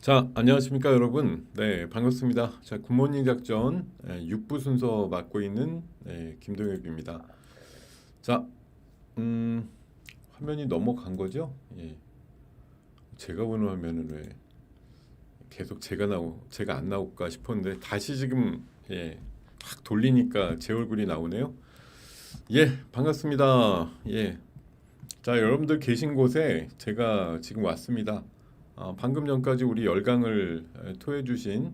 자, 안녕하십니까 여러분. 네, 반갑습니다. 자, 굿모닝 작전 6부 순서 맡고 있는 김동엽입니다. 자, 화면이 넘어간 거죠? 예. 제가 보는 화면은 왜 계속 제가 안 나올까 싶었는데 다시 지금 확 돌리니까 제 얼굴이 나오네요. 예, 반갑습니다. 예. 자, 여러분들 계신 곳에 제가 지금 왔습니다. 방금 전까지 우리 열강을 토해 주신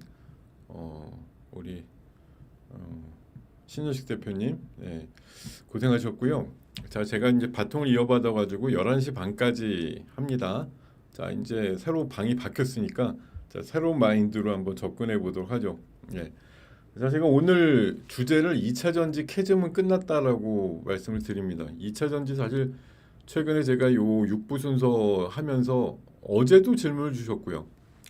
우리 신현식 대표님 고생하셨고요. 자, 제가 이제 바통을 이어받아 가지고 11시 반까지 합니다. 자, 이제 새로 방이 바뀌었으니까 자, 새로운 마인드로 한번 접근해 보도록 하죠. 예. 자, 제가 오늘 주제를 2차 전지 캐즘은 끝났다라고 말씀을 드립니다. 2차 전지 사실 최근에 제가 요 6부 순서 하면서 어제도 질문을 주셨고요.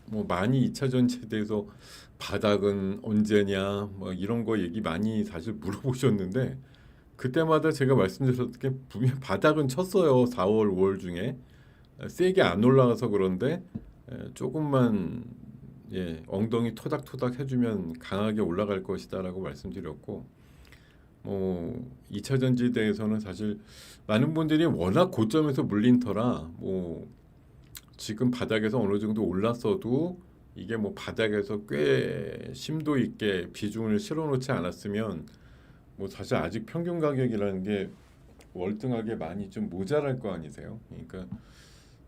뭐 많이 2차 전지에 대해서 바닥은 언제냐 뭐 이런 거 얘기 많이 사실 물어보셨는데 그때마다 제가 말씀드렸던 게 분명 바닥은 쳤어요. 4월, 5월 중에 세게 안 올라가서 그런데 조금만 엉덩이 토닥토닥 해주면 강하게 올라갈 것이다라고 말씀드렸고 뭐 2차 전지에 대해서는 사실 많은 분들이 워낙 고점에서 물린 터라 뭐 지금 바닥에서 어느 정도 올랐어도 이게 뭐 바닥에서 꽤 심도 있게 비중을 실어놓지 않았으면 뭐 사실 아직 평균 가격이라는 게 월등하게 많이 좀 모자랄 거 아니세요? 그러니까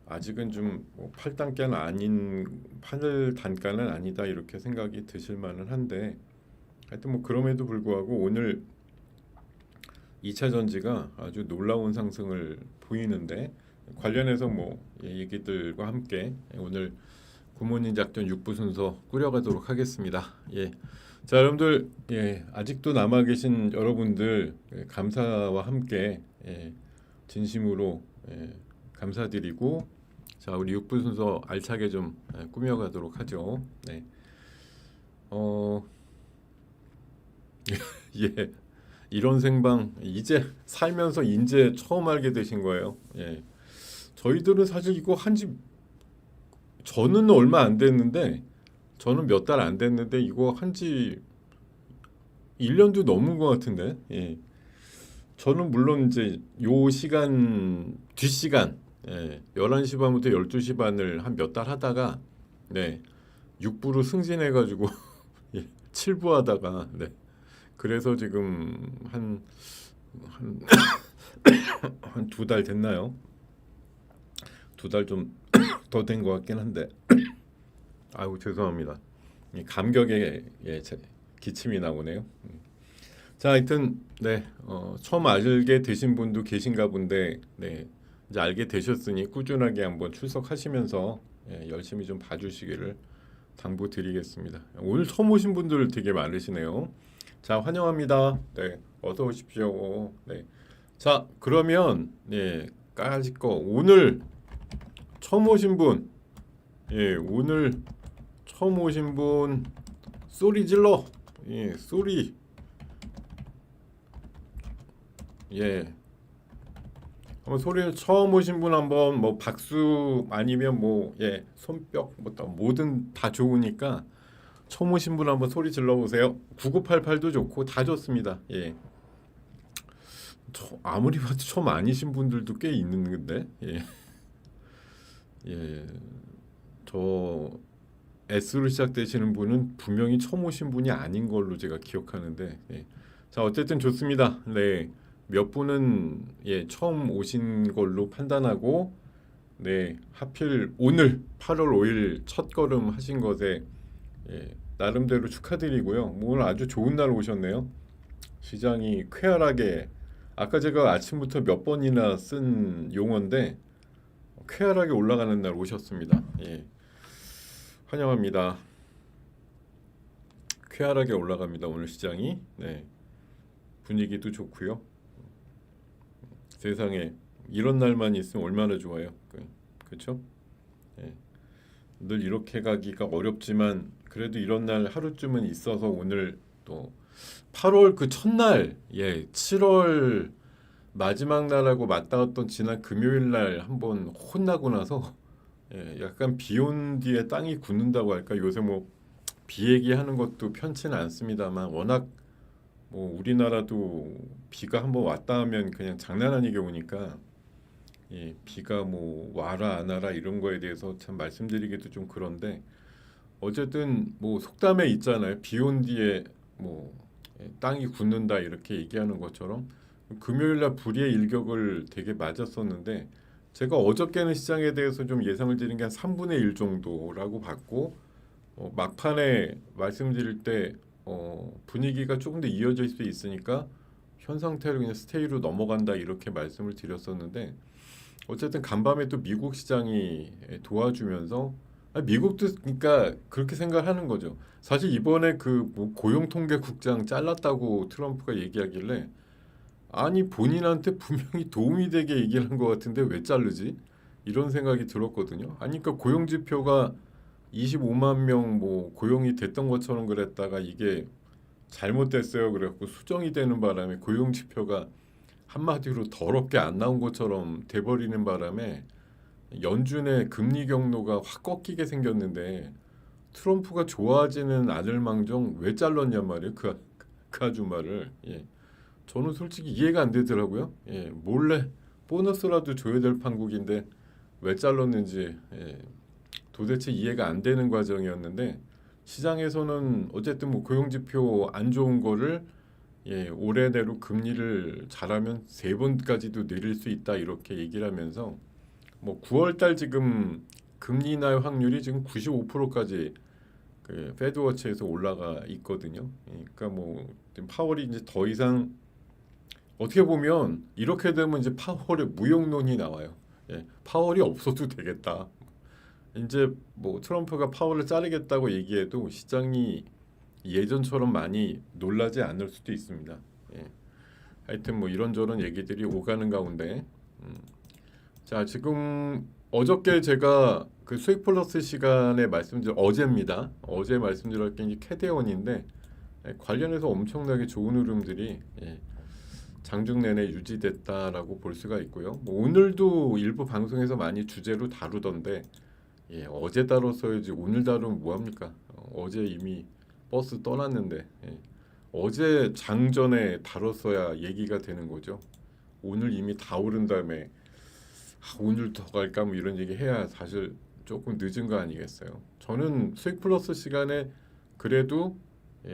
아직은 좀뭐 팔 단가는 아니다 이렇게 생각이 드실 만은 한데 하여튼 뭐 그럼에도 불구하고 오늘 2차 전지가 아주 놀라운 상승을 보이는데 관련해서 뭐 얘기들과 함께 오늘 굿모닝 작전 6부 순서 꾸려가도록 하겠습니다. 예. 자, 여러분들 아직도 남아 계신 여러분들 감사와 함께 진심으로 감사드리고 자, 우리 6부 순서 알차게 좀 꾸며가도록 하죠. 네. 어, 예. 이런 생방 이제 살면서 이제 처음 알게 되신 거예요. 예. 저희들은 사실 이거 한지 저는 얼마 안 됐는데 저는 몇 달 안 됐는데 이거 한지 1년도 넘은 것 같은데. 예. 저는 물론 이제 요 시간 뒷시간 11시 반부터 12시 반을 한 몇 달 하다가 네. 6부로 승진해 가지고 7부 하다가 네. 그래서 지금 한 한 두 달 됐나요? 두 달 좀 더 된 것 같긴 한데 아이고 죄송합니다. 이 감격에 기침이 나오네요. 자, 하여튼 처음 알게 되신 분도 계신가 본데 이제 알게 되셨으니 꾸준하게 한번 출석하시면서 열심히 좀 봐주시기를 당부드리겠습니다. 오늘 처음 오신 분들 되게 많으시네요. 자, 환영합니다. 네, 어서 오십시오. 네. 자, 그러면 까짓 거 오늘 처음 오신 분, 오늘 처음 오신 분 소리 질러. 소리. 한번 소리 처음 오신 분 한번 뭐 박수 아니면 뭐 손뼉 뭐든 다 좋으니까 처음 오신 분 한번 소리 질러 보세요. 9988도 좋고 다 좋습니다. 아무리 봐도 처음 아니신 분들도 꽤 있는데 예. 저 S로 시작되시는 분은 분명히 처음 오신 분이 아닌 걸로 제가 기억하는데 자, 어쨌든 좋습니다. 네. 몇 분은 처음 오신 걸로 판단하고 하필 오늘 8월 5일 첫 걸음 하신 것에 나름대로 축하드리고요. 뭐 오늘 아주 좋은 날 오셨네요. 시장이 쾌활하게 아까 제가 아침부터 몇 번이나 쓴 용어인데 쾌활하게 올라가는 날 오셨습니다. 환영합니다. 쾌활하게 올라갑니다. 오늘 시장이 분위기도 좋고요. 세상에 이런 날만 있으면 얼마나 좋아요. 그렇죠? 늘 이렇게 가기가 어렵지만 그래도 이런 날 하루쯤은 있어서 오늘 또 8월 그 첫날 7월 마지막 날하고 맞닿았던 지난 금요일 날 한번 혼나고 나서 약간 비온 뒤에 땅이 굳는다고 할까? 요새 뭐 비 얘기하는 것도 편치는 않습니다만 워낙 뭐 우리나라도 비가 한번 왔다 하면 그냥 장난 아니게 오니까 비가 뭐 와라 안 와라 이런 거에 대해서 참 말씀드리기도 좀 그런데 어쨌든 뭐 속담에 있잖아요. 비 온 뒤에 뭐 땅이 굳는다 이렇게 얘기하는 것처럼 금요일 날 불의의 일격을 되게 맞았었는데 제가 어저께는 시장에 대해서 좀 예상을 드린 게 한 3분의 1 정도라고 봤고 막판에 말씀드릴 때 분위기가 조금 더 이어질 수 있으니까 현 상태로 그냥 스테이로 넘어간다 이렇게 말씀을 드렸었는데 어쨌든 간밤에 또 미국 시장이 도와주면서 미국도 그러니까 그렇게 생각하는 거죠. 사실 이번에 그뭐 고용통계국장 잘랐다고 트럼프가 얘기하길래 아니 본인한테 분명히 도움이 되게 얘기를 한 것 같은데 왜 자르지? 이런 생각이 들었거든요. 아니 그러니까 고용 지표가 25만 명 뭐 고용이 됐던 것처럼 그랬다가 이게 잘못됐어요. 그래갖고 수정이 되는 바람에 고용 지표가 한마디로 더럽게 안 나온 것처럼 돼버리는 바람에 연준의 금리 경로가 확 꺾이게 생겼는데 트럼프가 좋아하지는 않을 망정 왜 잘랐냔 말이에요. 그 아줌마를. 저는 솔직히 이해가 안 되더라고요. 몰래 보너스라도 줘야 될 판국인데 왜 잘랐는지 도대체 이해가 안 되는 과정이었는데 시장에서는 어쨌든 뭐 고용지표 안 좋은 거를 올해 내로 금리를 잘하면 세 번까지도 내릴 수 있다 이렇게 얘기를 하면서 뭐 9월 달 지금 금리 인하 확률이 지금 95%까지 그 패드워치에서 올라가 있거든요. 그러니까 뭐 지금 파월이 이제 더 이상 어떻게 보면 이렇게 되면 이제 파월의 무용론이 나와요. 파월이 없어도 되겠다. 이제 뭐 트럼프가 파월을 자르겠다고 얘기해도 시장이 예전처럼 많이 놀라지 않을 수도 있습니다. 하여튼 뭐 이런저런 얘기들이 오가는 가운데 자 지금 어저께 제가 그 수익 플러스 시간에 말씀드린 어제입니다. 어제 말씀드렸던 게 캐대원인데 관련해서 엄청나게 좋은 흐름들이 장중 내내 유지됐다라고 볼 수가 있고요. 뭐 오늘도 일부 방송에서 많이 주제로 다루던데 어제 다뤘어야지 오늘 다루면 뭐합니까? 어제 이미 버스 떠났는데 어제 장전에 다뤘어야 얘기가 되는 거죠. 오늘 이미 다 오른 다음에 오늘 더 갈까 뭐 이런 얘기 해야 사실 조금 늦은 거 아니겠어요. 저는 수익 플러스 시간에 그래도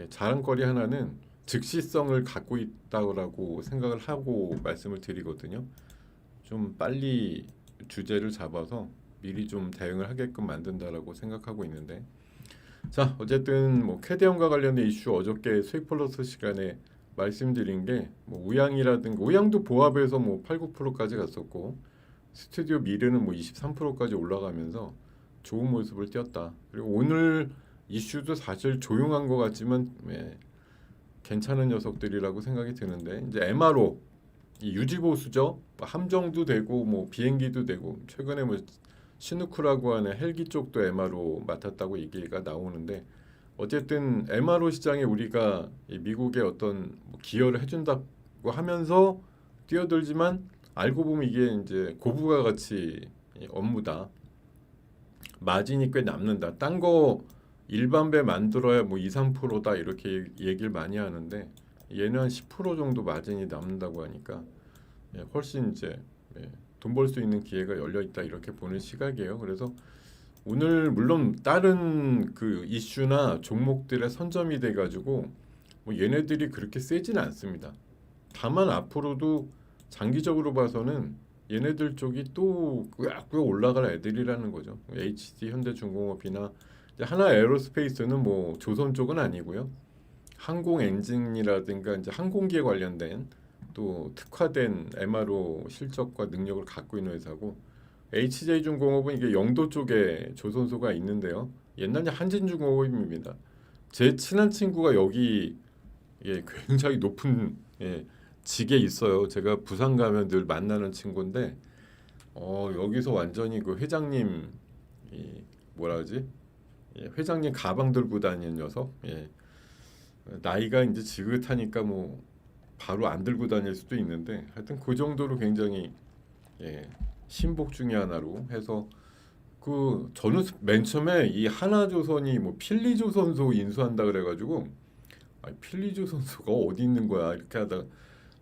자랑거리 하나는 즉시성을 갖고 있다고 생각을 하고 말씀을 드리거든요. 좀 빨리 주제를 잡아서 미리 좀 대응을 하게끔 만든다라고 생각하고 있는데 자 어쨌든 뭐 캐대언과 관련된 이슈 어저께 수익 플러스 시간에 말씀드린 게 뭐 우양이라든가 우양도 보합에서 뭐 8, 9%까지 갔었고 스튜디오 미르는 뭐 23%까지 올라가면서 좋은 모습을 띄었다. 그리고 오늘 이슈도 사실 조용한 것 같지만 괜찮은 녀석들이라고 생각이 드는데 이제 MRO 이 유지보수죠. 함정도 되고 뭐 비행기도 되고 최근에 뭐 시누크라고 하는 헬기 쪽도 MRO 맡았다고 얘기가 나오는데 어쨌든 MRO 시장에 우리가 이 미국의 어떤 뭐 기여를 해준다고 하면서 뛰어들지만 알고 보면 이게 이제 고부가 가치 업무다. 마진이 꽤 남는다. 딴 거 일반 배 만들어야 뭐 2, 3%다 이렇게 얘기를 많이 하는데 얘는 한 10% 정도 마진이 남는다고 하니까 훨씬 이제 돈 벌 수 있는 기회가 열려 있다 이렇게 보는 시각이에요. 그래서 오늘 물론 다른 그 이슈나 종목들의 선점이 돼 가지고 뭐 얘네들이 그렇게 세지는 않습니다. 다만 앞으로도 장기적으로 봐서는 얘네들 쪽이 또 꾸역꾸역 올라갈 애들이라는 거죠. HD 현대중공업이나 이제 하나 에어로스페이스는 뭐 조선 쪽은 아니고요. 항공 엔진이라든가 이제 항공기에 관련된 또 특화된 MRO 실적과 능력을 갖고 있는 회사고 HJ중공업은 이게 영도 쪽에 조선소가 있는데요. 옛날에 한진중공업입니다. 제 친한 친구가 여기 굉장히 높은 직에 있어요. 제가 부산 가면 늘 만나는 친구인데 여기서 완전히 그 회장님 뭐라 하지? 회장님 가방 들고 다니는 녀석. 나이가 이제 지긋하니까 뭐 바로 안 들고 다닐 수도 있는데 하여튼 그 정도로 굉장히 신복 중의 하나로 해서 저는 맨 처음에 이 하나조선이 뭐 필리조선소 인수한다 그래가지고 필리조선소가 어디 있는 거야 이렇게 하다가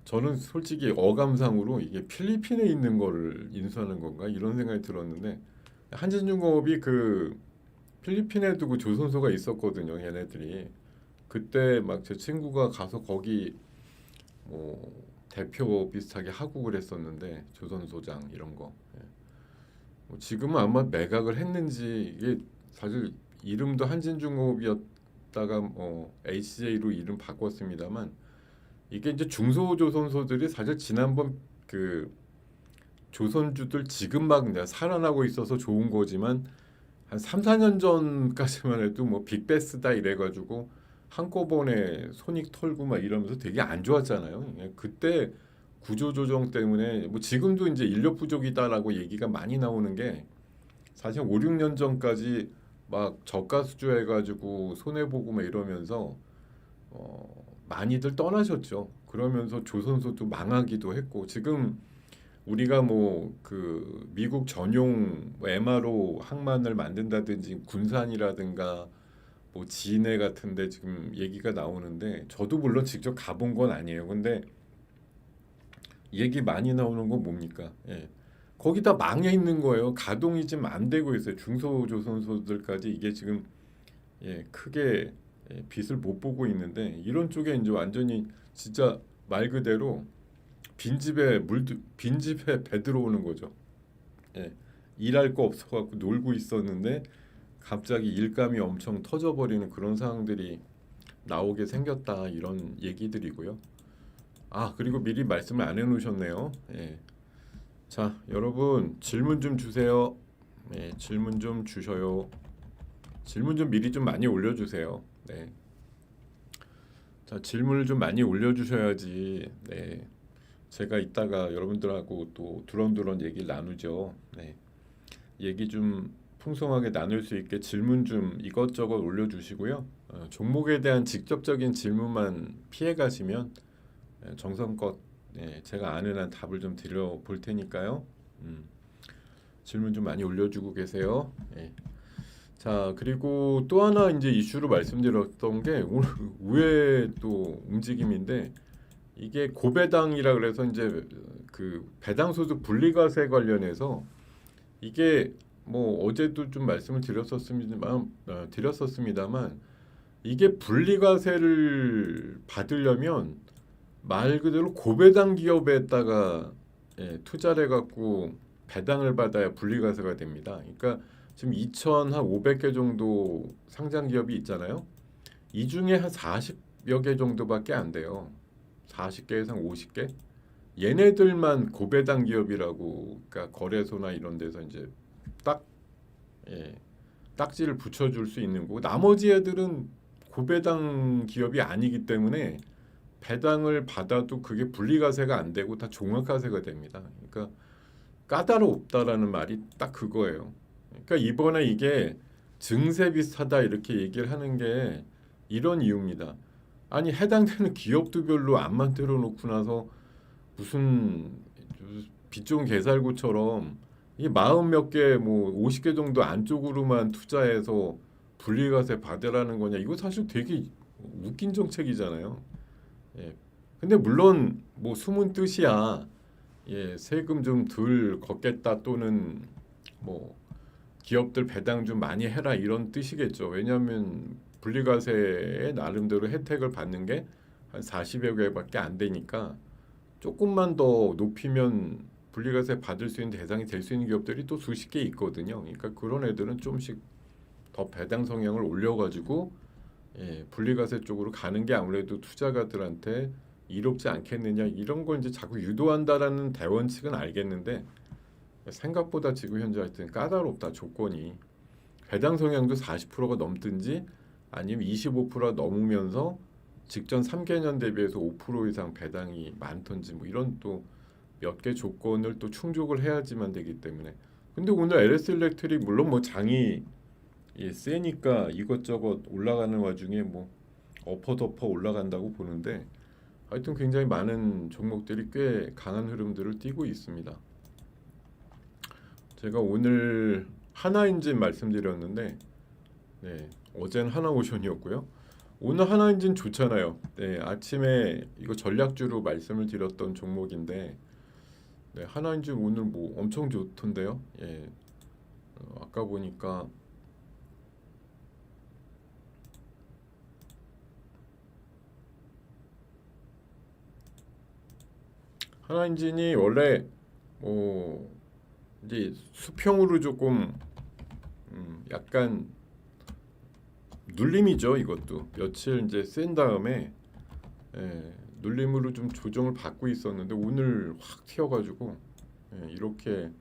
저는 솔직히 어감상으로 이게 필리핀에 있는 거를 인수하는 건가 이런 생각이 들었는데 한진중공업이 필리핀에도 그 조선소가 있었거든요. 얘네들이 그때 막 제 친구가 가서 거기 뭐 대표 비슷하게 하고 그랬었는데 조선소장 이런 거. 예. 뭐 지금은 아마 매각을 했는지 이게 사실 이름도 한진중공업이었다가 HJ로 이름 바꿨습니다만 이게 이제 중소조선소들이 사실 지난번 그 조선주들 지금 막 내가 살아나고 있어서 좋은 거지만 한 3, 4년 전까지만 해도 뭐 빅베스다 이래가지고 한꺼번에 손익 털고 막 이러면서 되게 안 좋았잖아요. 예, 그때 구조조정 때문에 뭐 지금도 이제 인력 부족이다라고 얘기가 많이 나오는 게 사실 5, 6년 전까지 막 저가 수주해가지고 손해 보고 막 이러면서 많이들 떠나셨죠. 그러면서 조선소도 망하기도 했고 지금 우리가 뭐 미국 전용 뭐 MRO 항만을 만든다든지 군산이라든가 뭐 진해 같은데 지금 얘기가 나오는데 저도 물론 직접 가본 건 아니에요. 근데 얘기 많이 나오는 건 뭡니까? 예. 거기다 망해 있는 거예요. 가동이 지금 안 되고 있어요. 중소조선소들까지 이게 지금 크게 빛을 못 보고 있는데 이런 쪽에 이제 완전히 진짜 말 그대로 빈집에 배 들어오는 거죠. 예. 일할 거 없어갖고 놀고 있었는데 갑자기 일감이 엄청 터져버리는 그런 상황들이 나오게 생겼다 이런 얘기들이고요. 그리고 미리 말씀을 안 해놓으셨네요. 예. 자, 여러분 질문 좀 주세요. 질문 좀 주셔요. 질문 좀 미리 좀 많이 올려주세요. 네. 자, 질문을 좀 많이 올려주셔야지. 네. 제가 이따가 여러분들하고 또 두런두런 얘기를 나누죠. 네. 얘기 좀 풍성하게 나눌 수 있게 질문 좀 이것저것 올려주시고요. 종목에 대한 직접적인 질문만 피해 가시면 정성껏 제가 아는 한 답을 좀 드려 볼 테니까요. 질문 좀 많이 올려주고 계세요. 예. 자, 그리고 또 하나 이제 이슈로 말씀드렸던 게 오늘 우회 또 움직임인데 이게 고배당이라 그래서 이제 배당 소득 분리과세 관련해서 이게 뭐 어제도 좀 말씀을 드렸었습니다만 이게 분리과세를 받으려면 말 그대로 고배당 기업에다가 투자를 해갖고 배당을 받아야 분리과세가 됩니다. 그러니까 지금 2,500개 정도 상장 기업이 있잖아요. 이 중에 한 40여 개 정도밖에 안 돼요. 40개 이상 50개? 얘네들만 고배당 기업이라고 그러니까 거래소나 이런 데서 이제 딱 딱지를 붙여줄 수 있는 거고 나머지 애들은 고배당 기업이 아니기 때문에 배당을 받아도 그게 분리과세가 안 되고 다 종합과세가 됩니다. 그러니까 까다롭다라는 말이 딱 그거예요. 그러니까 이번에 이게 증세 비슷하다 이렇게 얘기를 하는 게 이런 이유입니다. 아니 해당되는 기업도 별로 안 만들어 놓고 나서 무슨 빚 좋은 개살구처럼 이 40몇 개 뭐 50개 정도 안쪽으로만 투자해서 분리과세 받으라는 거냐 이거 사실 되게 웃긴 정책이잖아요. 예. 근데 물론 뭐 숨은 뜻이야. 세금 좀 덜 걷겠다 또는 뭐 기업들 배당 좀 많이 해라 이런 뜻이겠죠. 왜냐하면 분리과세에 나름대로 혜택을 받는 게 한 40여 개밖에 안 되니까 조금만 더 높이면 분리과세 받을 수 있는 대상이 될 수 있는 기업들이 또 수십 개 있거든요. 그러니까 그런 애들은 좀씩 더 배당 성향을 올려가지고 분리과세 쪽으로 가는 게 아무래도 투자가들한테 이롭지 않겠느냐 이런 걸 이제 자꾸 유도한다라는 대원칙은 알겠는데 생각보다 지금 현재 하여튼 까다롭다 조건이 배당 성향도 40%가 넘든지 아니면 25%가 넘으면서 직전 3개년 대비해서 5% 이상 배당이 많던지 뭐 이런 또 몇 개 조건을 또 충족을 해야지만 되기 때문에 근데 오늘 LS 일렉트릭 물론 뭐 장이 세니까 이것저것 올라가는 와중에 뭐 엎어덮어 올라간다고 보는데 하여튼 굉장히 많은 종목들이 꽤 강한 흐름들을 띠고 있습니다. 제가 오늘 하나인진 말씀드렸는데 네, 어제는 하나오션이었고요. 오늘 하나인진 좋잖아요. 네, 아침에 이거 전략주로 말씀을 드렸던 종목인데 네, 하나인진 오늘 뭐 엄청 좋던데요. 예, 아까 보니까 하나인진이 원래 뭐 이제 수평으로 조금 약간 눌림이죠. 이것도 며칠 이제 센 다음에 눌림으로 좀 조정을 받고 있었는데 오늘 확 튀어가지고 이렇게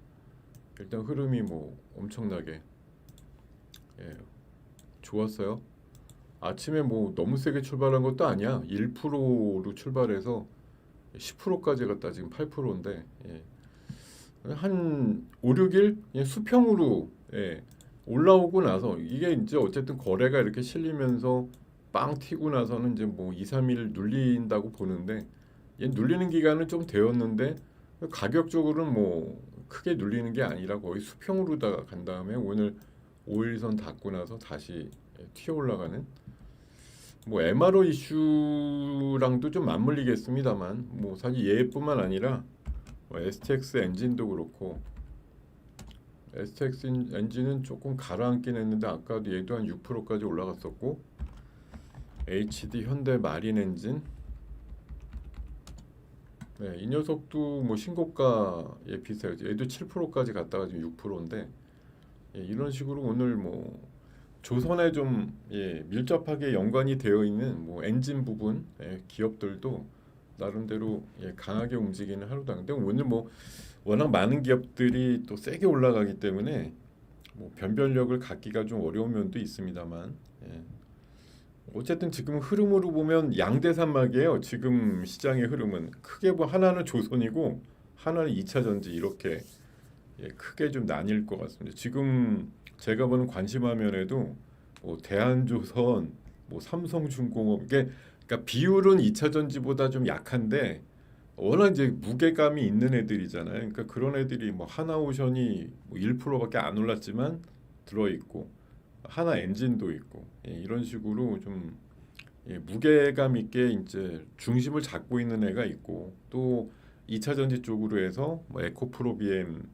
일단 흐름이 뭐 엄청나게 좋았어요. 아침에 뭐 너무 세게 출발한 것도 아니야. 1%로 출발해서 10%까지 갔다 지금 8%인데 한 5, 6일 그냥 수평으로 올라오고 나서 이게 이제 어쨌든 거래가 이렇게 실리면서 빵 튀고 나서는 이제 뭐 2, 3일 눌린다고 보는데 얘 눌리는 기간은 좀 되었는데 가격적으로는 뭐 크게 눌리는 게 아니라 거의 수평으로다가 간 다음에 오늘 5일선 닫고 나서 다시 튀어 올라가는 뭐 MRO 이슈랑도 좀 맞물리겠습니다만 뭐 사실 얘뿐만 아니라 뭐 STX 엔진도 그렇고 STX 엔진은 조금 가라앉긴 했는데 아까도 얘도 한 6%까지 올라갔었고 HD 현대 마린 엔진 이 녀석도 뭐 신고가에 비슷해요. 얘도 7%까지 갔다가 지금 6%인데 이런 식으로 오늘 뭐 조선에 좀 밀접하게 연관이 되어 있는 뭐 엔진 부분 기업들도 나름대로 강하게 움직이는 하루다. 근데 오늘 뭐 워낙 많은 기업들이 또 세게 올라가기 때문에 뭐 변별력을 갖기가 좀 어려운 면도 있습니다만 어쨌든 지금 흐름으로 보면 양대산막이에요. 지금 시장의 흐름은 크게 뭐 하나는 조선이고 하나는 2차 전지 이렇게 크게 좀 나뉠 것 같습니다. 지금 제가 보는 관심 화면에도 뭐 대한조선, 뭐 삼성중공업 이게 그러니까 비율은 2차 전지보다 좀 약한데 워낙 이제 무게감이 있는 애들이잖아요. 그러니까 그런 애들이 뭐 하나오션이 뭐 1%밖에 안 올랐지만 들어 있고 하나 엔진도 있고 이런 식으로 좀 무게감 있게 이제 중심을 잡고 있는 애가 있고 또 2차 전지 쪽으로 해서 뭐 에코프로비엠,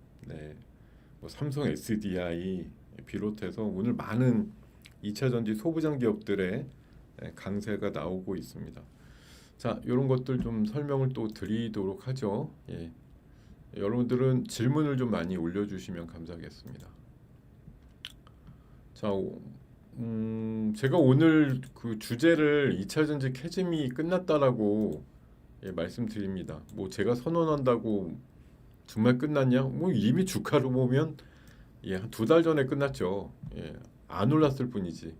뭐 삼성 SDI 비롯해서 오늘 많은 2차 전지 소부장 기업들의 강세가 나오고 있습니다. 자, 이런 것들 좀 설명을 또 드리도록 하죠. 여러분들은 질문을 좀 많이 올려주시면 감사하겠습니다. 자, 제가 오늘 그 주제를 2차 전지 캐즘이 끝났다라고 말씀드립니다. 뭐 제가 선언한다고 정말 끝났냐? 뭐 이미 주가로 보면 한 2달 전에 끝났죠. 안 올랐을 뿐이지.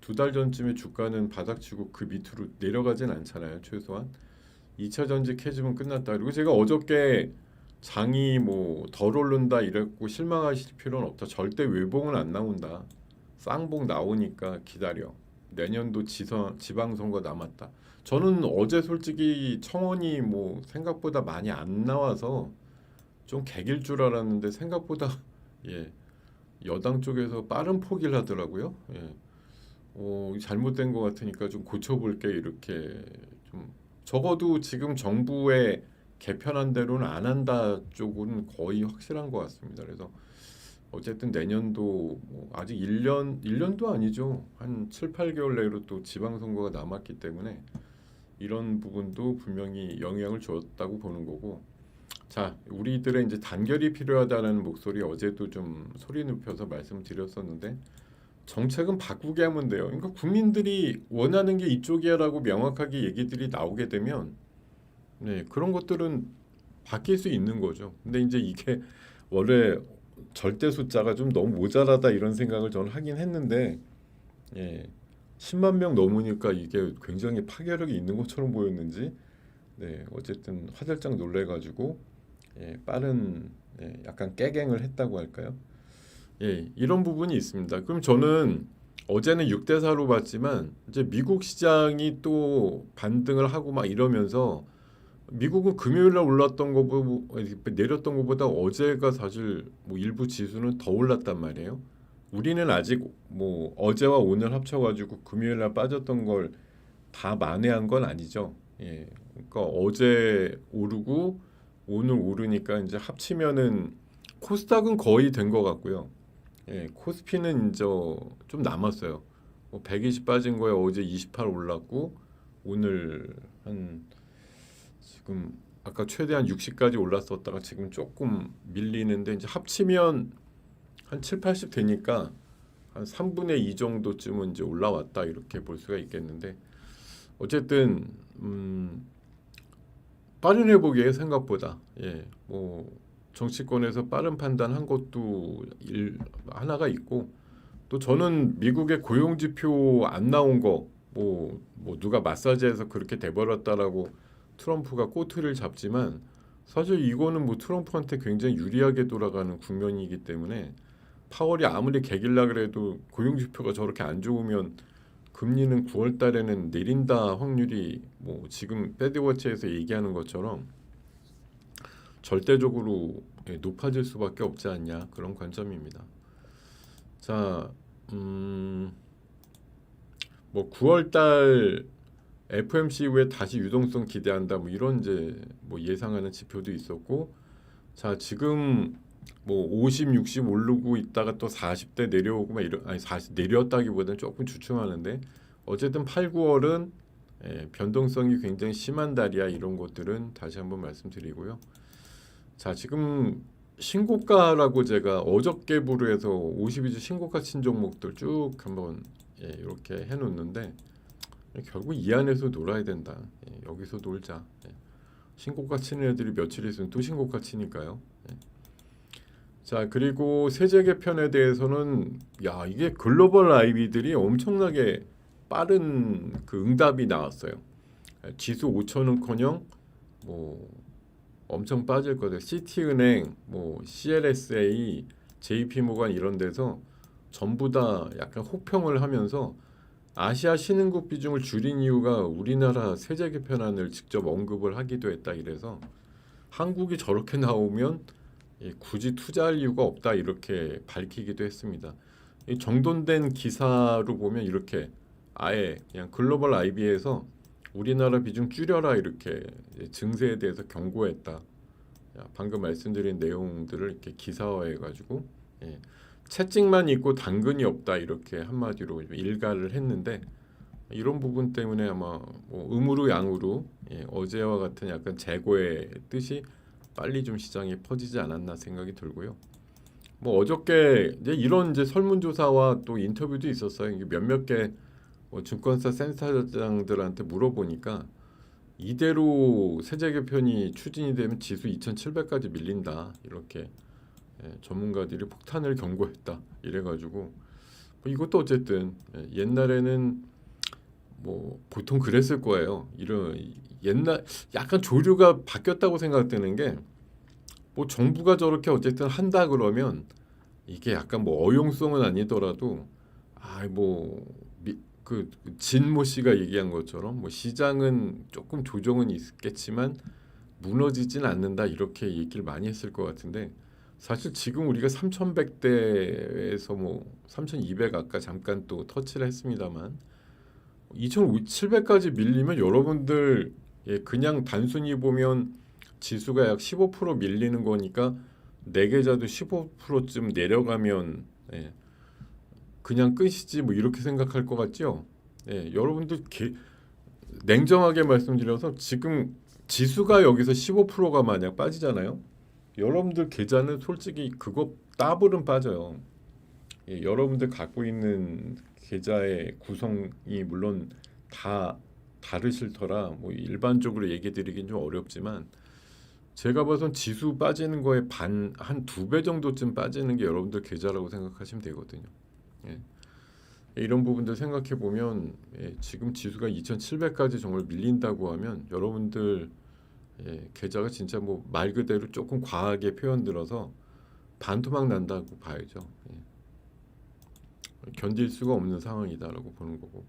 2달 전쯤에 주가는 바닥치고 그 밑으로 내려가진 않잖아요. 최소한 2차 전지 캐즘은 끝났다. 그리고 제가 어저께 장이 뭐 덜 오른다 이랬고 실망하실 필요는 없다. 절대 외봉은 안 나온다. 쌍봉 나오니까 기다려. 내년도 지방선거 남았다. 저는 어제 솔직히 청원이 뭐 생각보다 많이 안 나와서 좀 개길 줄 알았는데 생각보다 여당 쪽에서 빠른 포기를 하더라고요. 잘못된 것 같으니까 좀 고쳐볼게 이렇게 좀 적어도 지금 정부의 개편한 대로는 안 한다 쪽은 거의 확실한 것 같습니다. 그래서 어쨌든 내년도 뭐 아직 1년도 아니죠. 한 7, 8개월 내로 또 지방선거가 남았기 때문에 이런 부분도 분명히 영향을 줬다고 보는 거고 자, 우리들의 이제 단결이 필요하다는 목소리 어제도 좀 소리 높여서 말씀드렸었는데 정책은 바꾸게 하면 돼요. 그러니까 국민들이 원하는 게 이쪽이야라고 명확하게 얘기들이 나오게 되면 그런 것들은 바뀔 수 있는 거죠. 근데 이제 이게 원래 절대 숫자가 좀 너무 모자라다 이런 생각을 저는 하긴 했는데 10만 명 넘으니까 이게 굉장히 파괴력이 있는 것처럼 보였는지 어쨌든 화들짝 놀래가지고 빠른 약간 깨갱을 했다고 할까요? 이런 부분이 있습니다. 그럼 저는 어제는 6대4로 봤지만 이제 미국 시장이 또 반등을 하고 막 이러면서 미국은 금요일 날 올랐던 거보다 내렸던 것보다 어제가 사실 뭐 일부 지수는 더 올랐단 말이에요. 우리는 아직 뭐 어제와 오늘 합쳐가지고 금요일 날 빠졌던 걸 다 만회한 건 아니죠. 예, 그러니까 어제 오르고 오늘 오르니까 이제 합치면은 코스닥은 거의 된 것 같고요. 예, 코스피는 이제 좀 남았어요. 뭐 120 빠진 거에 어제 28 올랐고 오늘 한 지금 아까 최대한 60까지 올랐었다가 지금 조금 밀리는데 이제 합치면 한 7, 80 되니까 한 3분의 2 정도쯤은 이제 올라왔다 이렇게 볼 수가 있겠는데 어쨌든 빠른 회복이에요 생각보다. 예, 뭐 정치권에서 빠른 판단한 것도 하나가 있고 또 저는 미국의 고용 지표 안 나온 거 뭐 누가 마사지해서 그렇게 돼버렸다라고 트럼프가 꼬투리를 잡지만 사실 이거는 뭐 트럼프한테 굉장히 유리하게 돌아가는 국면이기 때문에 파월이 아무리 개길라 그래도 고용 지표가 저렇게 안 좋으면 금리는 9월 달에는 내린다 확률이 뭐 지금 패드워치에서 얘기하는 것처럼 절대적으로 높아질 수밖에 없지 않냐 그런 관점입니다. 자, 뭐 9월 달 FMC 이후에 다시 유동성 기대한다 뭐 이런 이제 뭐 예상하는 지표도 있었고 자 지금 뭐 50, 60 오르고 있다가 또 40대 내려오고 막 이런 아니 40 내렸다기보다는 조금 주춤하는데 어쨌든 8, 9월은 변동성이 굉장히 심한 달이야 이런 것들은 다시 한번 말씀드리고요. 자 지금 신고가라고 제가 어저께부로 해서 52주 신고가 친 종목들 쭉 한번 이렇게 해놓는데 결국 이 안에서 놀아야 된다. 여기서 놀자. 신고가 치는 애들이 며칠 있으면 또 신고가 치니까요. 자 그리고 세제 개편에 대해서는 야 이게 글로벌 IB들이 엄청나게 빠른 그 응답이 나왔어요. 지수 5천은커녕 뭐 엄청 빠질 거예요. 시티은행, 뭐 CLSA, JP모간 이런 데서 전부 다 약간 호평을 하면서 아시아 신흥국 비중을 줄인 이유가 우리나라 세제 개편안을 직접 언급을 하기도 했다. 이래서 한국이 저렇게 나오면 굳이 투자할 이유가 없다 이렇게 밝히기도 했습니다. 이 정돈된 기사로 보면 이렇게 아예 그냥 글로벌 IB에서 우리나라 비중 줄여라 이렇게 증세에 대해서 경고했다. 방금 말씀드린 내용들을 이렇게 기사화해가지고 채찍만 있고 당근이 없다 이렇게 한마디로 일가를 했는데 이런 부분 때문에 아마 뭐 음으로 양으로 어제와 같은 약간 재고의 뜻이 빨리 좀 시장에 퍼지지 않았나 생각이 들고요. 뭐 어저께 이제 설문조사와 또 인터뷰도 있었어요. 이게 몇몇 개 증권사 센터장들한테 물어보니까 이대로 세제 개편이 추진이 되면 지수 2,700까지 밀린다 이렇게 전문가들이 폭탄을 경고했다 이래가지고 뭐 이것도 어쨌든 옛날에는 뭐 보통 그랬을 거예요. 이런 옛날 약간 조류가 바뀌었다고 생각되는 게 뭐 정부가 저렇게 어쨌든 한다 그러면 이게 약간 뭐 어용성은 아니더라도 그 진모 씨가 얘기한 것처럼 뭐 시장은 조금 조정은 있겠지만 무너지진 않는다 이렇게 얘기를 많이 했을 것 같은데 사실 지금 우리가 3,100대에서 뭐 3,200 아까 잠깐 또 터치를 했습니다만 2,700까지 밀리면 여러분들 그냥 단순히 보면 지수가 약 15% 밀리는 거니까 내 계좌도 15%쯤 내려가면 그냥 끝이지 뭐 이렇게 생각할 것 같죠? 여러분들 냉정하게 말씀드려서 지금 지수가 여기서 15%가 만약 빠지잖아요. 여러분들 계좌는 솔직히 그거 더블은 빠져요. 여러분들 갖고 있는 계좌의 구성이 물론 다 다르실 터라 뭐 일반적으로 얘기 드리긴 좀 어렵지만 제가 봐선 지수 빠지는 거에 한 2배 정도쯤 빠지는 게 여러분들 계좌라고 생각하시면 되거든요. 이런 부분들 생각해 보면 지금 지수가 2,700까지 정말 밀린다고 하면 여러분들 계좌가 진짜 뭐 말 그대로 조금 과하게 표현 들어서 반토막 난다고 봐야죠. 견딜 수가 없는 상황이다라고 보는 거고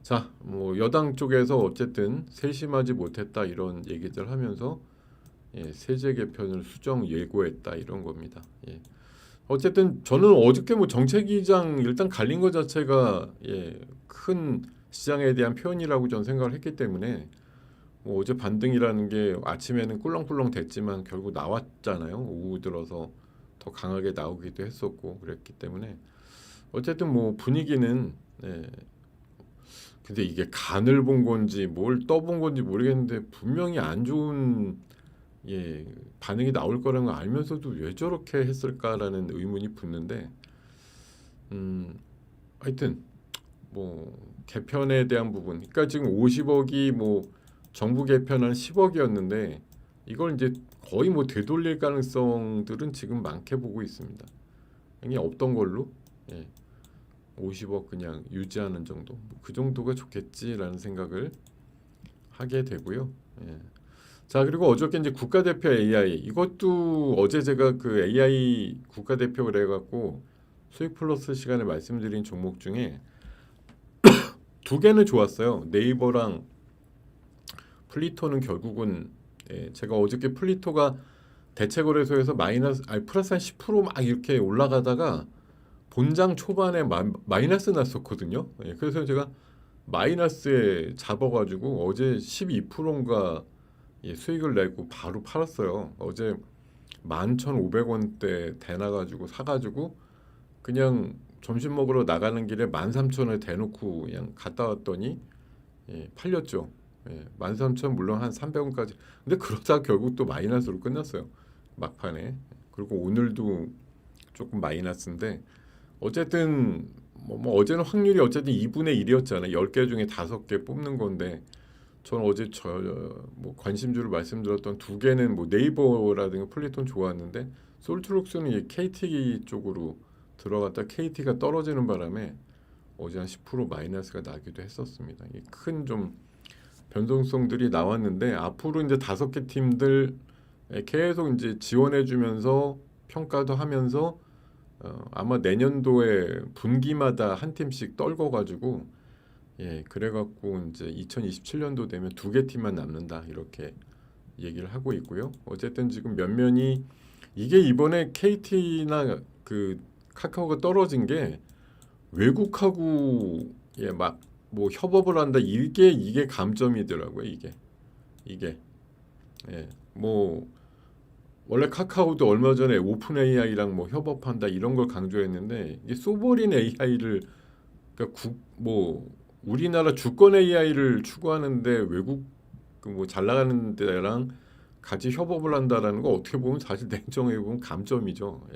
자, 뭐 여당 쪽에서 어쨌든 세심하지 못했다 이런 얘기들 하면서 세제 개편을 수정 예고했다 이런 겁니다. 어쨌든 저는 어저께 뭐 정책위장 일단 갈린 것 자체가 큰 시장에 대한 표현이라고 저는 생각을 했기 때문에 뭐 어제 반등이라는 게 아침에는 꿀렁꿀렁 됐지만 결국 나왔잖아요. 오후 들어서 더 강하게 나오기도 했었고 그랬기 때문에 어쨌든 뭐 분위기는 근데 이게 간을 본 건지 뭘 떠본 건지 모르겠는데 분명히 안 좋은 반응이 나올 거라는 걸 알면서도 왜 저렇게 했을까라는 의문이 붙는데 하여튼 뭐 개편에 대한 부분 그러니까 지금 50억이 뭐 정부 개편한 10억이었는데 이걸 이제 거의 뭐 되돌릴 가능성들은 지금 많게 보고 있습니다. 이게 없던 걸로 50억 그냥 유지하는 정도 그 정도가 좋겠지라는 생각을 하게 되고요. 자 그리고 어저께 이제 국가대표 AI 이것도 어제 제가 그 AI 국가대표를 해갖고 수익 플러스 시간에 말씀드린 종목 중에 두 개는 좋았어요. 네이버랑 플리토는 결국은 제가 어저께 플리토가 대체거래소에서 플러스 한 10%막 이렇게 올라가다가 본장 초반에 마이너스 났었거든요. 그래서 제가 마이너스에 잡아가지고 어제 12%인가 수익을 내고 바로 팔았어요. 어제 11,500원대 대놔가지고 사가지고 그냥 점심 먹으러 나가는 길에 13,000원에 대놓고 그냥 갔다 왔더니 팔렸죠. 13,000 물론 한 300원까지. 근데 그러다 결국 또 마이너스로 끝났어요. 막판에. 그리고 오늘도 조금 마이너스인데 어쨌든 뭐 어제는 확률이 어쨌든 2분의 1이었잖아요. 10개 중에 5개 뽑는 건데 저는 어제 뭐 관심주를 말씀드렸던 두 개는 뭐 네이버라든가 플리톤 좋았는데 솔트룩스는 이 KT 쪽으로 들어갔다 KT가 떨어지는 바람에 어제 한 10% 마이너스가 나기도 했었습니다. 큰 좀 변동성들이 나왔는데 앞으로 이제 5개 팀들 계속 이제 지원해주면서 평가도 하면서 아마 내년도에 분기마다 한 팀씩 떨궈가지고 그래갖고 이제 2027년도 되면 2개 팀만 남는다 이렇게 얘기를 하고 있고요. 어쨌든 지금 면면이 이게 이번에 KT나 그 카카오가 떨어진 게 외국하고 막 뭐 협업을 한다 이게 감점이더라고요. 이게 뭐 원래 카카오도 얼마 전에 오픈 AI랑 뭐 협업한다 이런 걸 강조했는데 이게 소버린 AI를 그러니까 뭐 우리나라 주권 AI를 추구하는데 외국 그 뭐 잘 나가는 데랑 같이 협업을 한다라는 거 어떻게 보면 사실 냉정해 보면 감점이죠.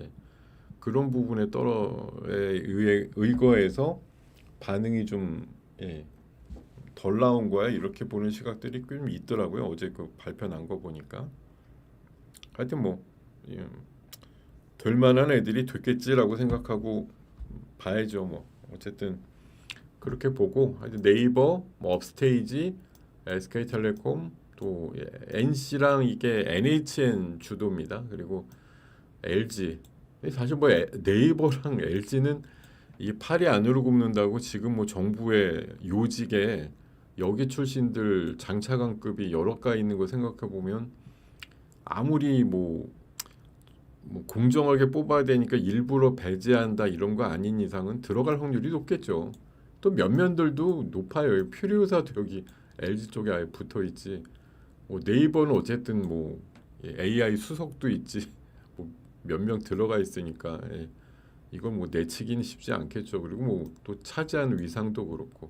그런 부분에 의거해서 반응이 좀 덜 나온 거야 이렇게 보는 시각들이 좀 있더라고요. 어제 그 발표 난 거 보니까 하여튼 뭐 될 만한 애들이 됐겠지라고 생각하고 봐야죠. 뭐 어쨌든 그렇게 보고 하여튼 네이버, 뭐 업스테이지, SK텔레콤 또 NC랑 이게 NHN 주도입니다. 그리고 LG 사실 뭐 네이버랑 LG는 이 팔이 안으로 굽는다고 지금 뭐 정부의 요직에 여기 출신들 장차관급이 여러 가 있는 거 생각해 보면 아무리 뭐 공정하게 뽑아야 되니까 일부러 배제한다 이런 거 아닌 이상은 들어갈 확률이 높겠죠. 또 면면들도 높아요. 퓨리오사도 여기 LG 쪽에 아예 붙어 있지. 뭐 네이버는 어쨌든 뭐 AI 수석도 있지. 뭐 몇 명 들어가 있으니까 이건 뭐 내치기는 쉽지 않겠죠. 그리고 뭐 또 차지한 위상도 그렇고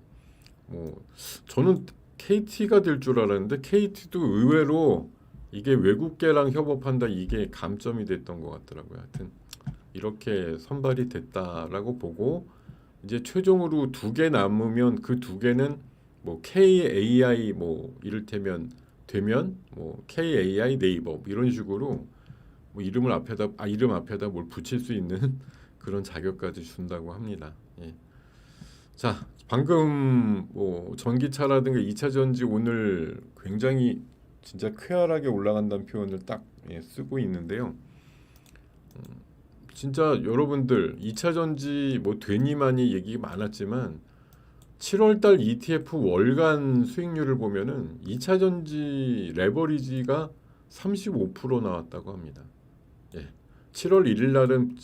뭐 저는 KT가 될 줄 알았는데 KT도 의외로 이게 외국계랑 협업한다 이게 감점이 됐던 것 같더라고요. 하여튼 이렇게 선발이 됐다라고 보고 이제 최종으로 2개 남으면 그 2개는 뭐 KAI 뭐 이를테면 되면 뭐 KAI 네이버 뭐 이런 식으로 뭐 이름 앞에다 뭘 붙일 수 있는 그런 자격까지 준다고 합니다. 자, 방금 뭐 전기차라든가 2차 전지 오늘 굉장히 진짜 쾌활하게 올라간다는 표현을 딱 쓰고 있는데요. 진짜 여러분들 2차 전지 뭐 되니 많이 얘기 많았지만 7월 달 ETF 월간 수익률을 보면은 2차 전지 레버리지가 35% 나왔다고 합니다. 예. 7월 1일 날은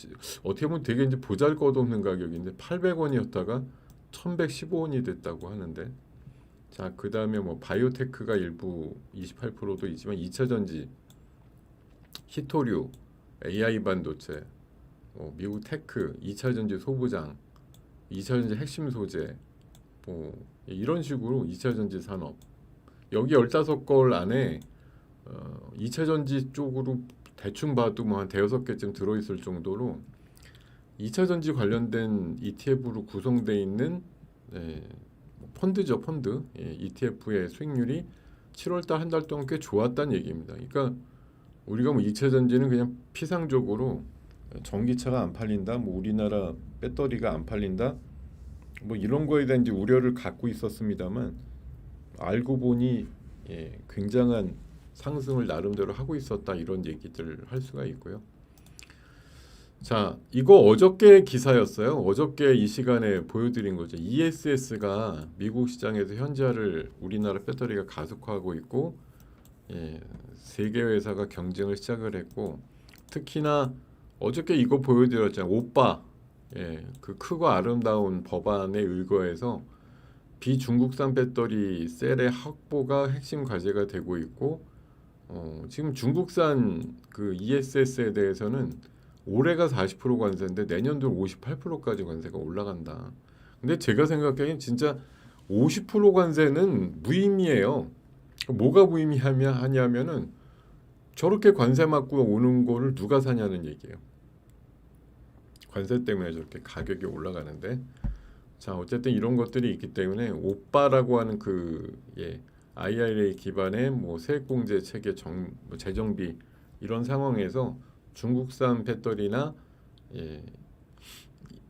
어떻게 보면 되게 이제 보잘것없는 가격인데 800원이었다가 1115원이 됐다고 하는데, 자, 그다음에 뭐 바이오테크가 일부 28%도 있지만 2차 전지, 히토류, AI 반도체, 미국 테크, 2차 전지 소부장, 2차 전지 핵심 소재, 뭐 이런 식으로 2차 전지 산업, 여기 15걸 안에 2차 전지 쪽으로 대충 봐도 뭐 한 대여섯 개쯤 들어있을 정도로 2차 전지 관련된 ETF로 구성되어 있는, 예, 펀드죠, 펀드. 예, ETF의 수익률이 7월 달 한 달 동안 꽤 좋았다는 얘기입니다. 그러니까 우리가 뭐 2차 전지는 그냥 피상적으로 전기차가 안 팔린다, 뭐 우리나라 배터리가 안 팔린다, 뭐 이런 거에 대한 이제 우려를 갖고 있었습니다만, 알고 보니 굉장한 상승을 나름대로 하고 있었다, 이런 얘기들 할 수가 있고요. 자, 이거 어저께 기사였어요. 어저께 이 시간에 보여드린 거죠. ESS가 미국 시장에서 현재를 우리나라 배터리가 가속화하고 있고, 세계 회사가 경쟁을 시작을 했고, 특히나 어저께 이거 보여드렸잖아요. 오빠, 그 크고 아름다운 법안에 의거해서 비중국산 배터리 셀의 확보가 핵심 과제가 되고 있고, 지금 중국산 그 ESS에 대해서는 올해가 40% 관세인데 내년도 58%까지 관세가 올라간다. 근데 제가 생각하기엔 진짜 50% 관세는 무의미해요. 뭐가 무의미하냐면은 저렇게 관세 맞고 오는 거를 누가 사냐는 얘기예요. 관세 때문에 저렇게 가격이 올라가는데, 자, 어쨌든 이런 것들이 있기 때문에 오빠라고 하는 그 IRA 기반의 뭐 세액공제 체계 뭐 재정비, 이런 상황에서 중국산 배터리나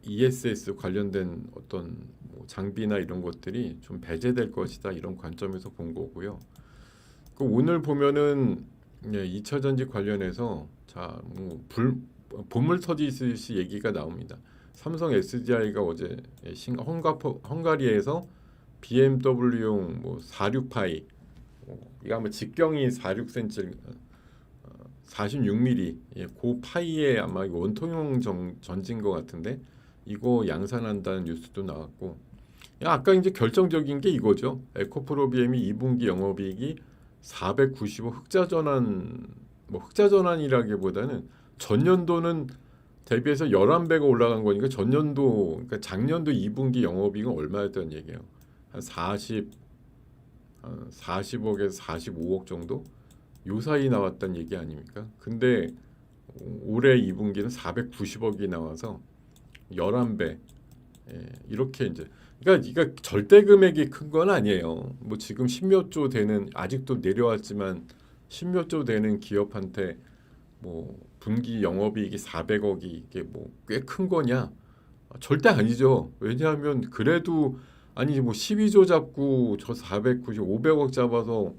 ESS 관련된 어떤 뭐 장비나 이런 것들이 좀 배제될 것이다, 이런 관점에서 본 거고요. 그 오늘 보면은 2차 전지 관련해서 자뭐 보물 터지듯이 얘기가 나옵니다. 삼성 SDI가 어제 헝가리에서 BMW용 뭐 46파이, 이거 아마 직경이 46cm, 46mm, 그 파이에 아마 이거 원통형 전지인 것 같은데, 이거 양산한다는 뉴스도 나왔고, 아까 이제 결정적인 게 이거죠. 에코프로비엠이 2분기 영업이익이 495, 흑자전환, 뭐 흑자전환이라기보다는 전년도는 대비해서 11배가 올라간 거니까, 전년도, 그러니까 작년도 2분기 영업이익은 얼마였던 얘기예요. 한 40억에서 45억 정도? 요 사이 나왔단 얘기 아닙니까? 근데 올해 2분기는 490억이 나와서 11배. 이렇게 이제, 그러니까 절대 금액이 큰 건 아니에요. 뭐 지금 10몇 조 되는, 아직도 내려왔지만 10몇 조 되는 기업한테 뭐 분기 영업이익이 400억이 이게 뭐 꽤 큰 거냐? 절대 아니죠. 왜냐하면 그래도, 아니 뭐 12조 잡고 저 490, 500억 잡아서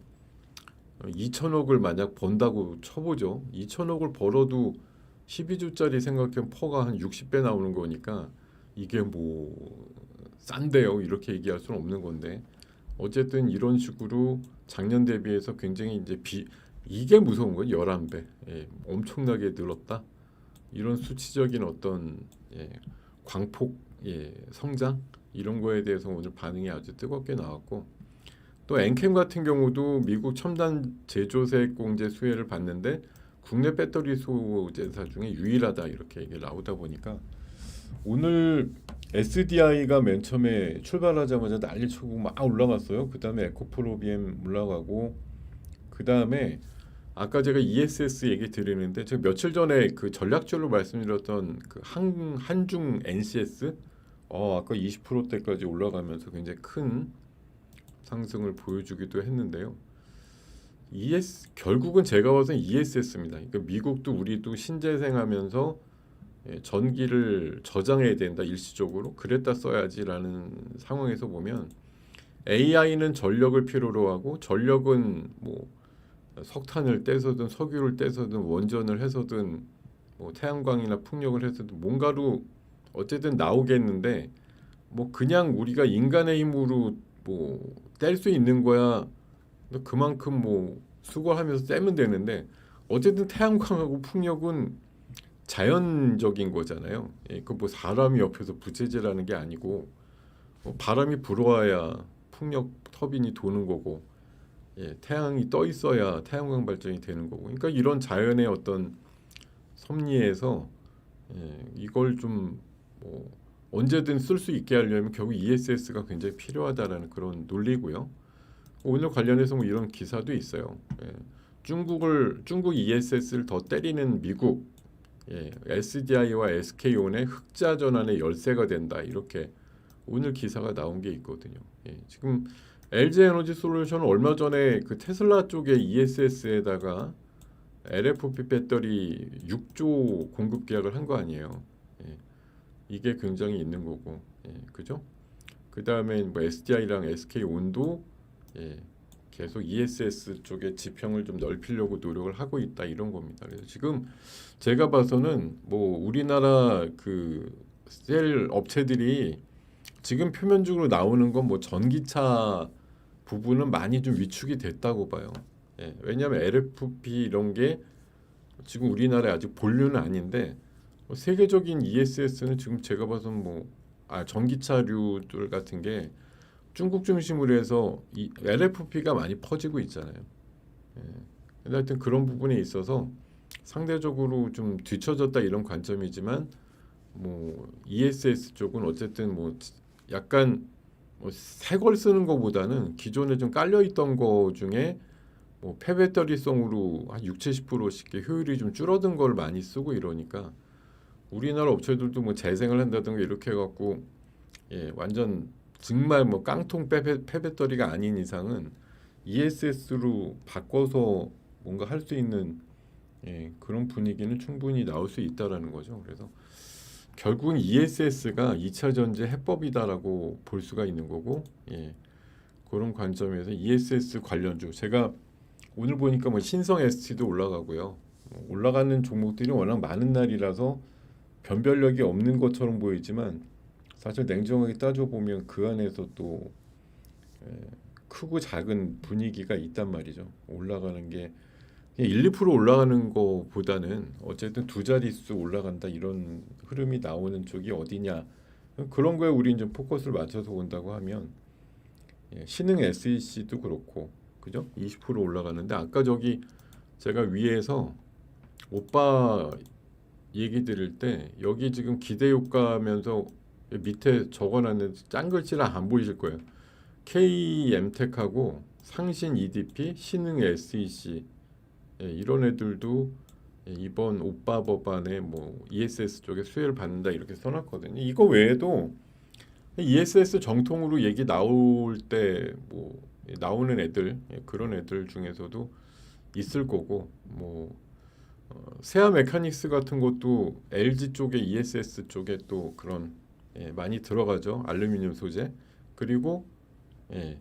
2천억을 만약 번다고 쳐보죠. 2천억을 벌어도 12조짜리 생각하면 퍼가 한 60배 나오는 거니까 이게 뭐 싼데요, 이렇게 얘기할 수는 없는 건데, 어쨌든 이런 식으로 작년 대비해서 굉장히 이제 이게 무서운 거예요. 11배. 엄청나게 늘었다. 이런 수치적인 어떤 광폭 성장, 이런 거에 대해서 오늘 반응이 아주 뜨겁게 나왔고, 또 엔캠 같은 경우도 미국 첨단 제조세액 공제 수혜를 받는데 국내 배터리 소재사 중에 유일하다, 이렇게 얘기 나오다 보니까 오늘 SDI가 맨 처음에 출발하자마자 난리치고 막 올라갔어요. 그 다음에 에코프로비엠 올라가고, 그 다음에 아까 제가 ESS 얘기 드리는데, 제가 며칠 전에 그 전략주로 말씀드렸던 그 한중 NCS, 아까 20%대까지 올라가면서 굉장히 큰 상승을 보여주기도 했는데요. 결국은 제가 봐서는 ESS입니다. 그러니까 미국도 우리도 신재생하면서 전기를 저장해야 된다, 일시적으로. 그랬다 써야지라는 상황에서 보면 AI는 전력을 필요로 하고, 전력은 뭐 석탄을 떼서든 석유를 떼서든 원전을 해서든 뭐 태양광이나 풍력을 해서든 뭔가로 어쨌든 나오겠는데, 뭐 그냥 우리가 인간의 힘으로 뭐 뗄 수 있는 거야. 그만큼 뭐 수거하면서 떼면 되는데 어쨌든 태양광하고 풍력은 자연적인 거잖아요. 예, 그뭐 사람이 옆에서 부채질하는 게 아니고 바람이 불어와야 풍력 터빈이 도는 거고, 예, 태양이 떠 있어야 태양광 발전이 되는 거고. 그러니까 이런 자연의 어떤 섭리에서 이걸 좀뭐 언제든 쓸 수 있게 하려면 결국 ESS가 굉장히 필요하다라는 그런 논리고요. 오늘 관련해서 뭐 이런 기사도 있어요. 예, 중국 ESS를 더 때리는 미국, 예, SDI와 SK온의 흑자 전환의 열쇠가 된다, 이렇게 오늘 기사가 나온 게 있거든요. 예, 지금 LG 에너지 솔루션은 얼마 전에 그 테슬라 쪽에 ESS에다가 LFP 배터리 6조 공급 계약을 한 거 아니에요. 예, 이게 굉장히 있는 거고, 예, 그죠? 그 다음에 뭐 SDI랑 SK온도 예, 계속 ESS 쪽에 지평을 좀 넓히려고 노력을 하고 있다, 이런 겁니다. 그래서 지금 제가 봐서는 뭐 우리나라 그 셀 업체들이 지금 표면적으로 나오는 건 뭐 전기차 부분은 많이 좀 위축이 됐다고 봐요. 예, 왜냐하면 LFP 이런 게 지금 우리나라에 아직 본류는 아닌데 세계적인 ESS는 지금 제가 봐서는 전기차류들 같은 게 중국 중심으로 해서 이 LFP가 많이 퍼지고 있잖아요. 예. 근데 하여튼 그런 부분에 있어서 상대적으로 좀 뒤처졌다, 이런 관점이지만 뭐 ESS 쪽은 어쨌든 뭐 약간 새 걸 쓰는 것보다는 기존에 좀 깔려 있던 거 중에 뭐 폐배터리성으로 한 6, 70%씩 효율이 좀 줄어든 걸 많이 쓰고 이러니까 우리나라 업체들도 뭐 재생을 한다든가 이렇게 해갖고 예, 완전 정말 뭐 깡통 폐배터리가 아닌 이상은 ESS로 바꿔서 뭔가 할 수 있는 예, 그런 분위기는 충분히 나올 수 있다라는 거죠. 그래서 결국은 ESS가 2차 전지 해법이다라고 볼 수가 있는 거고, 예, 그런 관점에서 ESS 관련주 제가 오늘 보니까 뭐 신성 ST도 올라가고요. 올라가는 종목들이 워낙 많은 날이라서 변별력이 없는 것처럼 보이지만 사실 냉정하게 따져보면 그 안에서 또 크고 작은 분위기가 있단 말이죠. 올라가는 게 그냥 1, 2% 올라가는 거보다는 어쨌든 두 자릿수 올라간다, 이런 흐름이 나오는 쪽이 어디냐, 그런 거에 우리는 좀 포커스를 맞춰서 본다고 하면 예, 신흥 SEC도 그렇고, 그죠? 20% 올라가는데 아까 저기 제가 위에서 오빠 얘기 드릴 때 여기 지금 기대 효과면서 밑에 적어놨는데 짠 글씨라 안 보이실 거예요. KM텍하고 상신 EDP, 신흥 SEC, 예, 이런 애들도 예, 이번 오빠 법안에 뭐 ESS 쪽에 수혜를 받는다, 이렇게 써놨거든요. 이거 외에도 ESS 정통으로 얘기 나올 때 뭐 나오는 애들, 예, 그런 애들 중에서도 있을 거고, 뭐 세아 메카닉스 같은 것도 LG 쪽에 ESS 쪽에 또 그런 예, 많이 들어가죠. 알루미늄 소재. 그리고 예,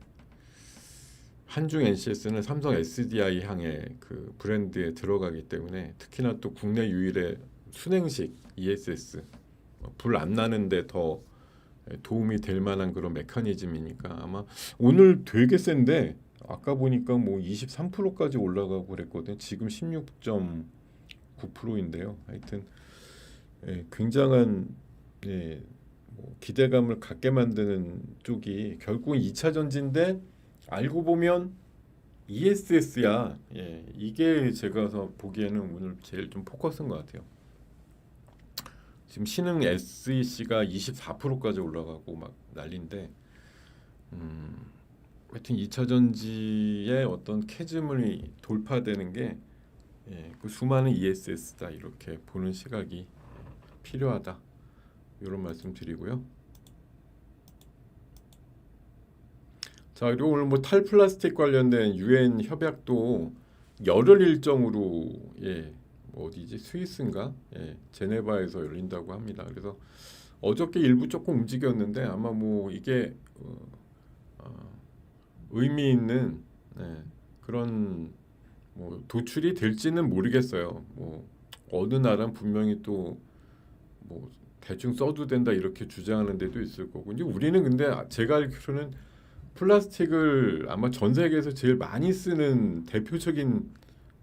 한중 NCS는 삼성 SDI 향의 그 브랜드에 들어가기 때문에 특히나 또 국내 유일의 순행식 ESS, 불 안 나는데 더 도움이 될 만한 그런 메커니즘이니까 아마 오늘 되게 센데 아까 보니까 뭐 23%까지 올라가고 그랬거든요. 지금 16.9%인데요. 하여튼 예, 굉장한 예, 뭐 기대감을 갖게 만드는 쪽이 결국은 2차 전지인데 알고 보면 ESS야. 예, 이게 제가 보기에는 오늘 제일 좀 포커스인 것 같아요. 지금 신흥 SEC가 24%까지 올라가고 막 난리인데, 하여튼 2차 전지의 어떤 캐즘을 돌파되는 게 예, 그 수많은 ESS다, 이렇게 보는 시각이 필요하다, 이런 말씀 드리고요. 자, 그리고 오늘 뭐 탈플라스틱 관련된 UN 협약도 열흘 일정으로 예, 뭐 어디지, 스위스인가, 예, 제네바에서 열린다고 합니다. 그래서 어저께 일부 조금 움직였는데 아마 뭐 이게 의미 있는 예, 그런 뭐 도출이 될지는 모르겠어요. 뭐 어느 나라는 분명히 또 뭐 대충 써도 된다 이렇게 주장하는 데도 있을 거고. 이제 우리는 근데 제가 알기로는 플라스틱을 아마 전 세계에서 제일 많이 쓰는 대표적인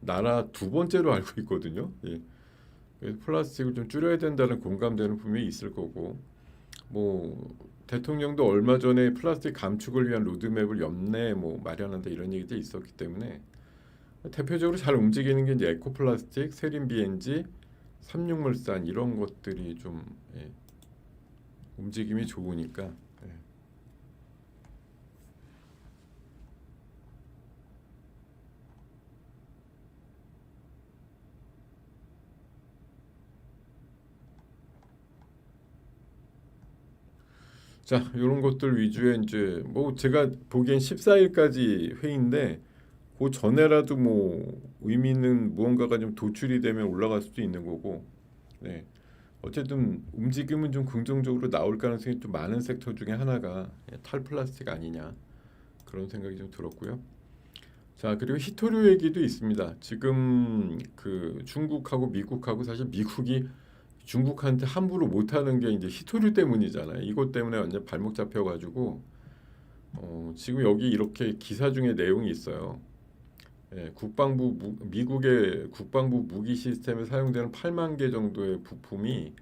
나라 두 번째로 알고 있거든요. 예. 그래서 플라스틱을 좀 줄여야 된다는 공감대는 분명히 있을 거고. 뭐 대통령도 얼마 전에 플라스틱 감축을 위한 로드맵을 연내 뭐 마련한다 이런 얘기도 있었기 때문에 대표적으로 잘 움직이는 게 이제 에코플라스틱, 세린 BNG, 삼육물산 이런 것들이 좀 예, 움직임이 좋으니까. 예. 자, 이런 것들 위주의 이제 뭐 제가 보기엔 14일까지 회의인데 그 전에라도 뭐 의미 있는 무언가가 좀 도출이 되면 올라갈 수도 있는 거고. 네. 어쨌든 움직임은 좀 긍정적으로 나올 가능성이 좀 많은 섹터 중에 하나가 탈플라스틱 아니냐 그런 생각이 좀 들었고요. 자, 그리고 희토류 얘기도 있습니다. 지금 그 중국하고 미국하고 사실 미국이 중국한테 함부로 못하는 게 이제 희토류 때문이잖아요. 이것 때문에 완전 발목 잡혀가지고 지금 여기 이렇게 기사 중에 내용이 있어요. 예, 미국의 국방부 무기 시스템에 사용되는 8만 개 정도의 부품이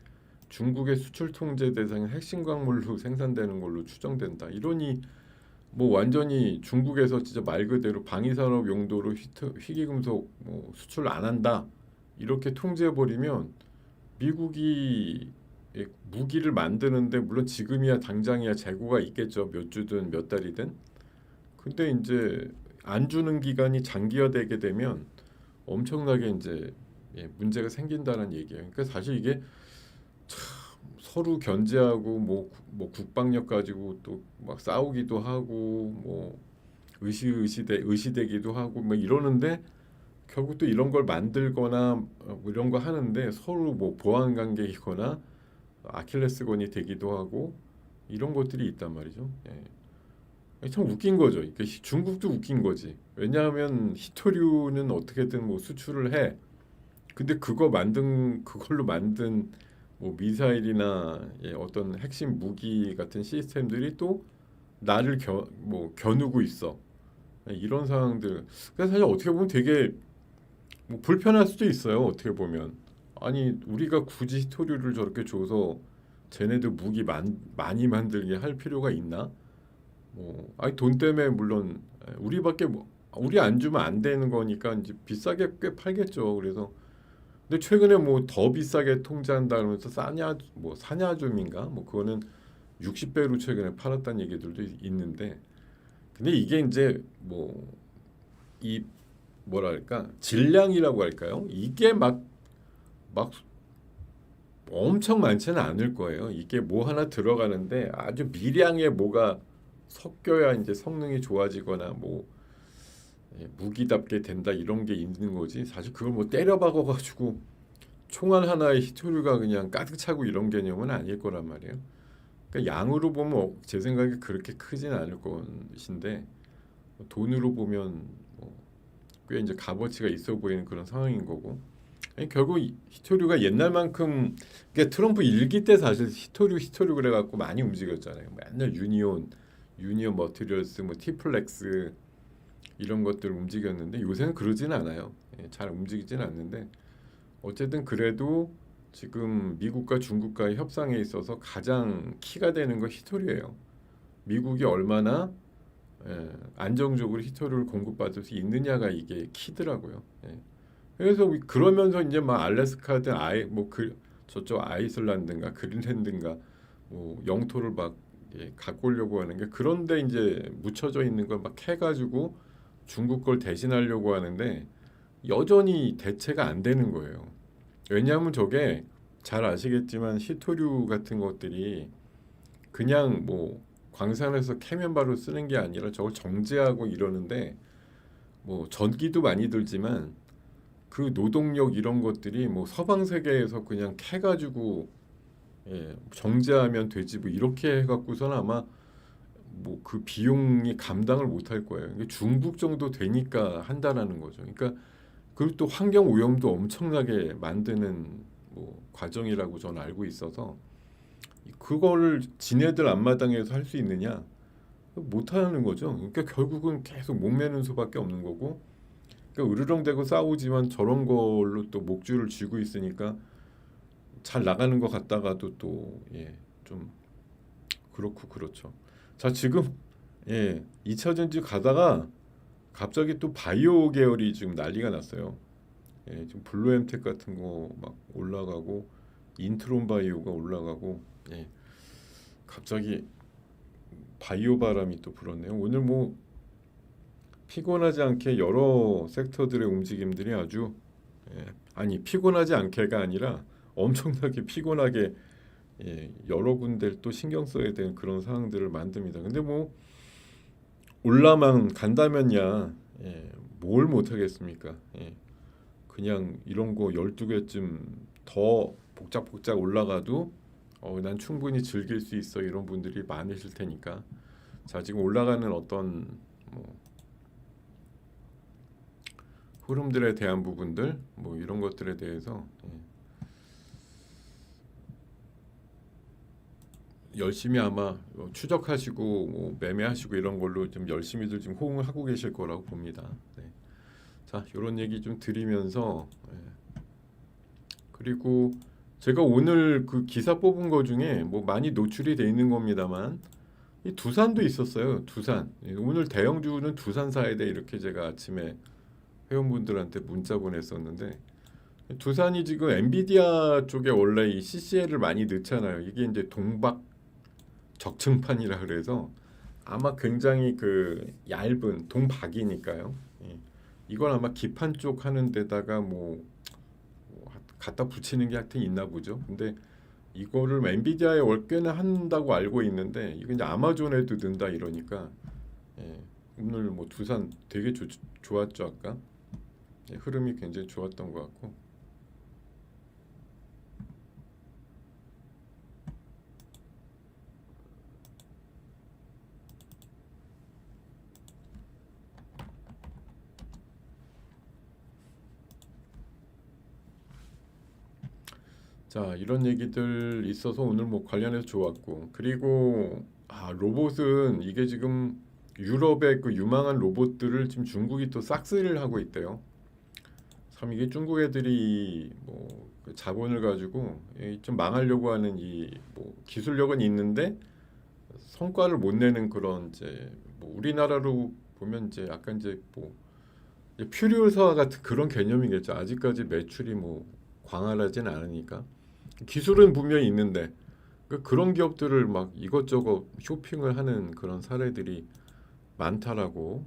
중국의 수출 통제 대상의 핵심 광물로 생산되는 걸로 추정된다. 이러니 뭐 완전히 중국에서 진짜 말 그대로 방위산업 용도로 희귀금속 뭐 수출 안 한다. 이렇게 통제해 버리면 미국이 무기를 만드는데 물론 지금이야 당장이야 재고가 있겠죠. 몇 주든 몇 달이든. 근데 이제 안 주는 기간이 장기화되게 되면 엄청나게 이제 문제가 생긴다는 얘기예요. 그러니까 사실 이게 참 서로 견제하고 뭐 국방력 가지고 또 막 싸우기도 하고 뭐 의시되기도 하고 뭐 이러는데 결국 또 이런 걸 만들거나 뭐 이런 거 하는데 서로 뭐 보안 관계이거나 아킬레스건이 되기도 하고 이런 것들이 있단 말이죠. 참 웃긴 거죠. 그러니까 중국도 웃긴 거지. 왜냐하면 희토류는 어떻게든 뭐 수출을 해. 근데 그걸로 만든 뭐 미사일이나 어떤 핵심 무기 같은 시스템들이 또 나를 겨누고 있어. 이런 상황들. 그래서 사실 어떻게 보면 되게 뭐 불편할 수도 있어요. 어떻게 보면. 아니 우리가 굳이 희토류를 저렇게 줘서 쟤네들 많이 만들게 할 필요가 있나? 아니 돈 때문에 물론 우리밖에 우리 안 주면 안 되는 거니까 이제 비싸게 꽤 팔겠죠. 그래서 근데 최근에 뭐 더 비싸게 통제한다 그러면서 사냐줌인가 뭐 그거는 60배로 최근에 팔았다는 얘기들도 있는데 근데 이게 이제 뭐 이 뭐랄까 질량이라고 할까요? 이게 막 엄청 많지는 않을 거예요. 이게 뭐 하나 들어가는데 아주 미량의 뭐가 섞여야 이제 성능이 좋아지거나 뭐 무기답게 된다 이런 게 있는 거지. 사실 그걸 뭐 때려박아 가지고 총알 하나에 히토류가 그냥 가득 차고 이런 개념은 아닐 거란 말이에요. 그러니까 양으로 보면 제 생각에 그렇게 크진 않을 것인데 돈으로 보면 꽤 이제 값어치가 있어 보이는 그런 상황인 거고. 아니, 결국 히토류가 옛날만큼 그러니까 트럼프 일기 때 사실 히토류 그래갖고 많이 움직였잖아요. 맨날 유니온 머티리얼스, 뭐 티플렉스 이런 것들 움직였는데 요새는 그러진 않아요. 잘 움직이진 않는데 어쨌든 그래도 지금 미국과 중국과의 협상에 있어서 가장 키가 되는 건 히토류예요. 미국이 얼마나 안정적으로 히토류를 공급받을 수 있느냐가 이게 키더라고요. 그래서 그러면서 이제 막 알래스카든 저쪽 아이슬란드인가 그린랜드인가 뭐 영토를 막 갖고 오려고 하는 게 그런데 이제 묻혀져 있는 걸 막 해가지고 중국 걸 대신하려고 하는데 여전히 대체가 안 되는 거예요. 왜냐하면 저게 잘 아시겠지만 히토류 같은 것들이 그냥 뭐 광산에서 캐면 바로 쓰는 게 아니라 저걸 정제하고 이러는데 뭐 전기도 많이 들지만 그 노동력 이런 것들이 뭐 서방 세계에서 그냥 캐가지고 정제하면 되지 뭐 이렇게 해갖고서는 아마 뭐 그 비용이 감당을 못할 거예요. 이게 중국 정도 되니까 한다라는 거죠. 그러니까 그리고 또 환경 오염도 엄청나게 만드는 뭐 과정이라고 저는 알고 있어서 그걸 지네들 앞마당에서 할 수 있느냐? 못 하는 거죠. 그러니까 결국은 계속 목매는 수밖에 없는 거고, 그러니까 으르렁대고 싸우지만 저런 걸로 또 목줄을 쥐고 있으니까 잘 나가는 것 같다가도 또 예, 좀 그렇고 그렇죠. 자, 지금 예, 2차 전지 가다가 갑자기 또 바이오 계열이 지금 난리가 났어요. 예, 지금 블루엠텍 같은 거 막 올라가고 인트론 바이오가 올라가고 예, 갑자기 바이오 바람이 또 불었네요. 오늘 뭐 피곤하지 않게 여러 섹터들의 움직임들이 아주 예, 아니 피곤하지 않게가 아니라 엄청나게 피곤하게 예, 여러 군데를 또 신경 써야 되는 그런 상황들을 만듭니다. 근데 뭐 올라만 간다면야 예, 뭘 못하겠습니까? 예, 그냥 이런 거 12개쯤 더 복작복작 올라가도 난 충분히 즐길 수 있어 이런 분들이 많으실 테니까 자 지금 올라가는 어떤 뭐 흐름들에 대한 부분들 뭐 이런 것들에 대해서 열심히 아마 추적하시고 뭐 매매하시고 이런 걸로 좀 열심히들 지금 호응을 하고 계실 거라고 봅니다. 네. 자 이런 얘기 좀 드리면서 그리고 제가 오늘 그 기사 뽑은 거 중에 뭐 많이 노출이 돼 있는 겁니다만 이 두산도 있었어요. 두산 오늘 대형주는 두산 사야 돼 이렇게 제가 아침에 회원분들한테 문자 보냈었는데 두산이 지금 엔비디아 쪽에 원래 이 CCL을 많이 넣잖아요. 이게 이제 동박 적층판이라 그래서 아마 굉장히 그 얇은 동박이니까요. 예. 이건 아마 기판 쪽 하는 데다가 뭐 갖다 붙이는 게 하여튼 있나 보죠. 근데 이거를 엔비디아에 꽤나 한다고 알고 있는데 이거 이제 아마존에도 넣는다 이러니까 예. 오늘 뭐 두산 되게 좋았죠 아까 예. 흐름이 굉장히 좋았던 것 같고 자 이런 얘기들 있어서 오늘 뭐 관련해서 좋았고 그리고 로봇은 이게 지금 유럽의 그 유망한 로봇들을 지금 중국이 또 싹쓸이를 하고 있대요. 참 이게 중국 애들이 뭐그 자본을 가지고 좀 망하려고 하는 이 뭐 기술력은 있는데 성과를 못 내는 그런 이제 뭐 우리나라로 보면 이제 약간 이제 뭐 이제 퓨리오사 같은 그런 개념이겠죠. 아직까지 매출이 뭐 광활하진 않으니까 기술은 분명히 있는데 그런 기업들을 막 이것저것 쇼핑을 하는 그런 사례들이 많다라고.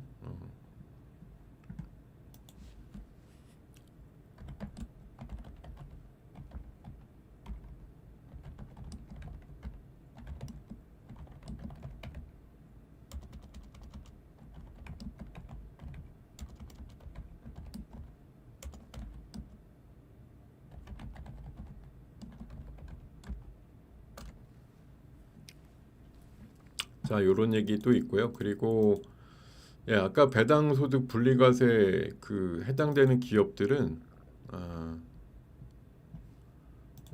자, 이런 얘기도 있고요. 그리고 예, 아까 배당 소득 분리과세 그 해당되는 기업들은 아,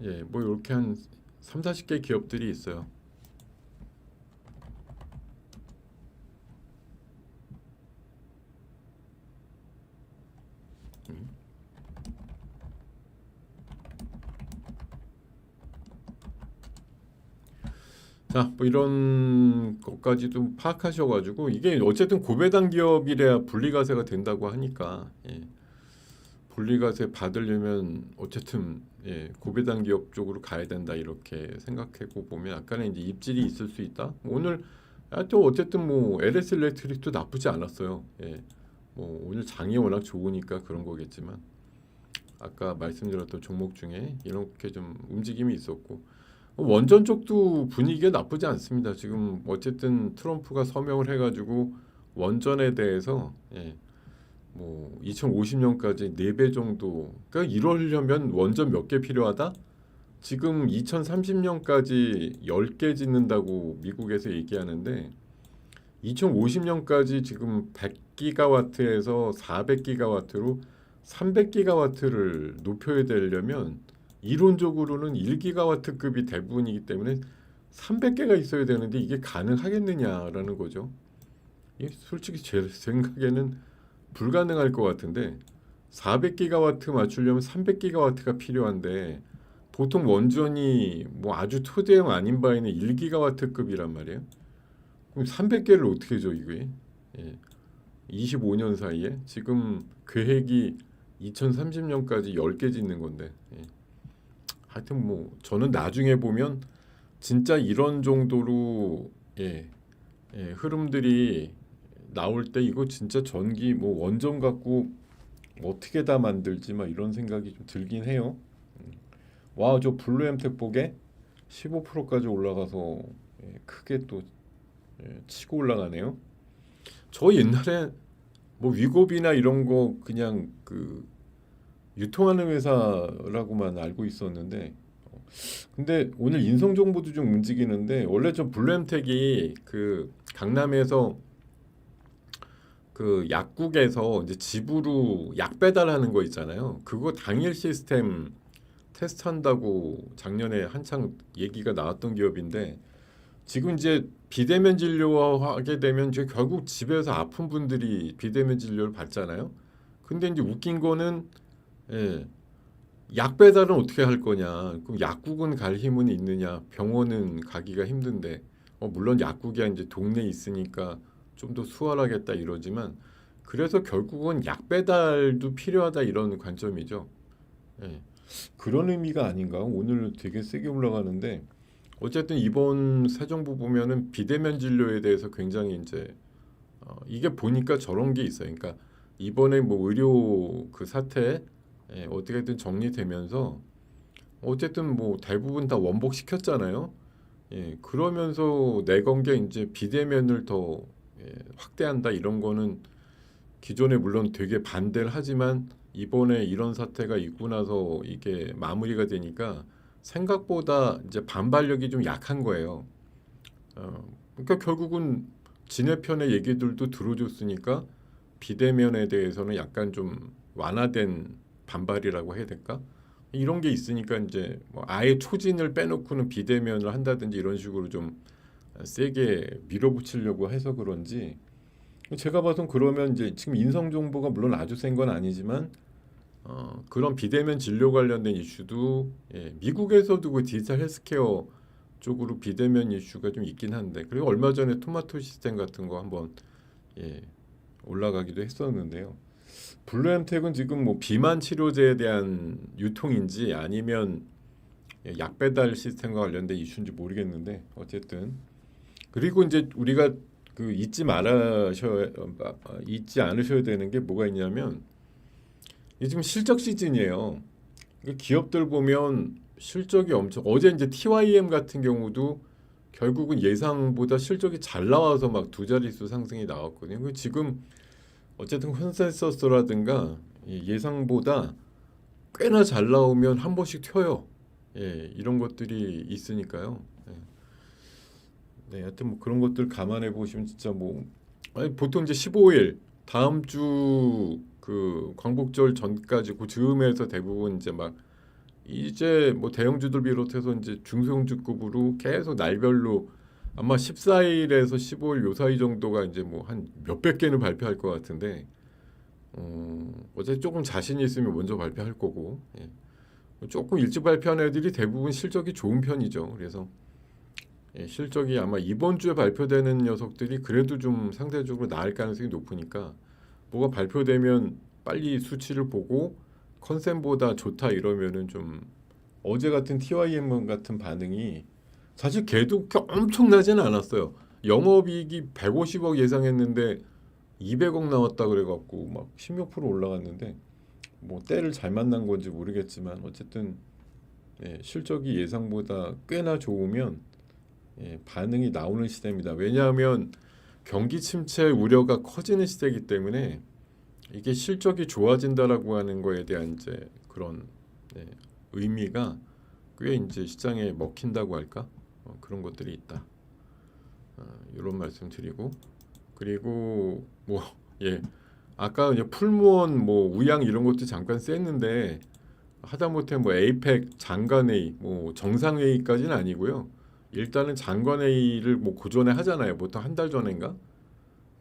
예, 뭐 이렇게 한 3, 40개 기업들이 있어요. 음. 자, 뭐 이런 것까지도 파악하셔가지고 이게 어쨌든 고배당 기업이래야 분리과세가 된다고 하니까 예, 분리과세 받으려면 어쨌든 예, 고배당 기업 쪽으로 가야 된다 이렇게 생각하고 보면 약간의 이제 입질이 있을 수 있다. 오늘 또 어쨌든 뭐 LS 일렉트릭도 나쁘지 않았어요. 예, 뭐 오늘 장이 워낙 좋으니까 그런 거겠지만 아까 말씀드렸던 종목 중에 이렇게 좀 움직임이 있었고 원전 쪽도 분위기가 나쁘지 않습니다. 지금 어쨌든 트럼프가 서명을 해가지고 원전에 대해서 예, 뭐 2050년까지 4배 정도 그러니까 이러려면 원전 몇 개 필요하다? 지금 2030년까지 10개 짓는다고 미국에서 얘기하는데 2050년까지 지금 100기가와트에서 400기가와트로 300기가와트를 높여야 되려면 이론적으로는 1기가와트급이 대부분이기 때문에 300개가 있어야 되는데 이게 가능하겠느냐라는 거죠. 이게 솔직히 제 생각에는 불가능할 것 같은데 400기가와트 맞추려면 300기가와트가 필요한데 보통 원전이 뭐 아주 초대형 아닌 바에는 1기가와트급이란 말이에요. 그럼 300개를 어떻게 줘 이게? 예. 25년 사이에 지금 계획이 2030년까지 10개 짓는 건데 예. 하여튼 뭐 저는 나중에 보면 진짜 이런 정도로 예, 흐름들이 나올 때 이거 진짜 전기 뭐 원전 갖고 어떻게 다 만들지 막 이런 생각이 좀 들긴 해요. 와, 저 블루엠텍 보게 15%까지 올라가서 크게 또 치고 올라가네요. 저 옛날에 뭐 위고비나 이런 거 그냥 그 유통하는 회사라고만 알고 있었는데 근데 오늘 인성 정보도 좀 움직이는데 원래 저 블루엠텍이 그 강남에서 그 약국에서 이제 집으로 약 배달하는 거 있잖아요. 그거 당일 시스템 테스트한다고 작년에 한창 얘기가 나왔던 기업인데 지금 이제 비대면 진료하게 되면 이제 결국 집에서 아픈 분들이 비대면 진료를 받잖아요. 근데 이제 웃긴 거는 예, 약 배달은 어떻게 할 거냐? 그럼 약국은 갈 힘은 있느냐? 병원은 가기가 힘든데 물론 약국이 이제 동네에 있으니까 좀 더 수월하겠다 이러지만 그래서 결국은 약 배달도 필요하다 이런 관점이죠. 예, 그런 의미가 아닌가? 오늘 되게 세게 올라가는데 어쨌든 이번 새 정부 보면은 비대면 진료에 대해서 굉장히 이제 이게 보니까 저런 게 있어요. 그러니까 이번에 뭐 의료 그 사태 어떻게든 정리되면서 어쨌든 뭐 대부분 다 원복시켰잖아요. 예, 그러면서 내건 게 이제 비대면을 더 확대한다 이런 거는 기존에 물론 되게 반대를 하지만 이번에 이런 사태가 있고 나서 이게 마무리가 되니까 생각보다 이제 반발력이 좀 약한 거예요. 그러니까 결국은 지네 편의 얘기들도 들어줬으니까 비대면에 대해서는 약간 좀 완화된 반발이라고 해야 될까? 이런 게 있으니까 이제 뭐 아예 초진을 빼놓고는 비대면을 한다든지 이런 식으로 좀 세게 밀어붙이려고 해서 그런지 제가 봐선 그러면 이제 지금 인성 정보가 물론 아주 센 건 아니지만 그런 비대면 진료 관련된 이슈도 미국에서도 그 디지털 헬스케어 쪽으로 비대면 이슈가 좀 있긴 한데 그리고 얼마 전에 토마토 시스템 같은 거 한번 예, 올라가기도 했었는데요. 블루엠텍은 지금 뭐 비만 치료제에 대한 유통인지 아니면 약 배달 시스템과 관련된 이슈인지 모르겠는데 어쨌든 그리고 이제 우리가 그 잊지 않으셔야 되는 게 뭐가 있냐면 이게 지금 실적 시즌이에요. 기업들 보면 실적이 엄청 어제 이제 TYM 같은 경우도 결국은 예상보다 실적이 잘 나와서 막 두 자릿수 상승이 나왔거든요. 지금 어쨌든 컨센서스라든가 예상보다 꽤나 잘 나오면 한 번씩 튀어요. 예, 이런 것들이 있으니까요. 예. 네, 하여튼 뭐 그런 것들 감안해 보시면 진짜 뭐 아니, 보통 이제 15일 다음 주 그 광복절 전까지 그 즈음에서 대부분 이제 막 이제 뭐 대형주들 비롯해서 이제 중소형주급으로 계속 날별로 아마 14일에서 15일 요 사이 정도가 이제 뭐 한 몇백 개는 발표할 것 같은데 어제 조금 자신 있으면 먼저 발표할 거고 예. 조금 일찍 발표한 애들이 대부분 실적이 좋은 편이죠. 그래서 실적이 아마 이번 주에 발표되는 녀석들이 그래도 좀 상대적으로 나을 가능성이 높으니까 뭐가 발표되면 빨리 수치를 보고 컨센보다 좋다 이러면은 좀 어제 같은 TYM 같은 반응이 사실 걔도 엄청나지는 않았어요. 영업이익이 150억 예상했는데 200억 나왔다 그래갖고 막 10몇 프로 올라갔는데 뭐 때를 잘 만난 건지 모르겠지만 어쨌든 실적이 예상보다 꽤나 좋으면 반응이 나오는 시대입니다. 왜냐하면 경기 침체 우려가 커지는 시대이기 때문에 이게 실적이 좋아진다라고 하는 거에 대한 이제 그런 의미가 꽤 이제 시장에 먹힌다고 할까 그런 것들이 있다. 이런 말씀 드리고 그리고 뭐 아까 이제 풀무원 뭐 우양 이런 것도 잠깐 셌는데 하다못해 뭐 에이펙 장관회의 뭐 정상회의까지는 아니고요. 일단은 장관회의를 뭐 고전에 하잖아요. 보통 한 달 전인가?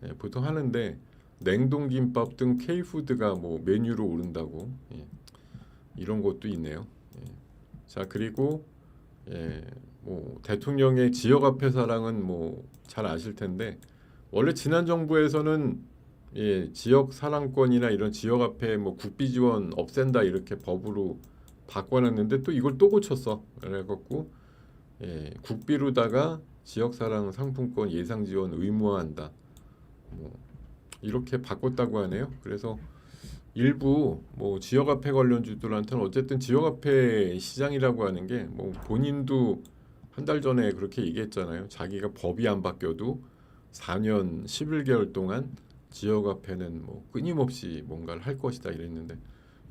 예, 보통 하는데 냉동김밥 등 K푸드가 뭐 메뉴로 오른다고. 예, 이런 것도 있네요. 예. 자, 그리고 예, 뭐 대통령의 지역화폐 사랑은 뭐 잘 아실 텐데 원래 지난 정부에서는 예, 지역 사랑권이나 이런 지역화폐 뭐 국비 지원 없앤다 이렇게 법으로 바꿔놨는데 또 이걸 또 고쳤어. 그래갖고 예, 국비로다가 지역사랑 상품권 예상 지원 의무화한다. 뭐 이렇게 바꿨다고 하네요. 그래서 일부 뭐 지역화폐 관련주들한테는 어쨌든 지역화폐 시장이라고 하는 게 뭐 본인도 한 달 전에 그렇게 얘기했잖아요. 자기가 법이 안 바뀌어도 4년 11개월 동안 지역화폐는 뭐 끊임없이 뭔가를 할 것이다 이랬는데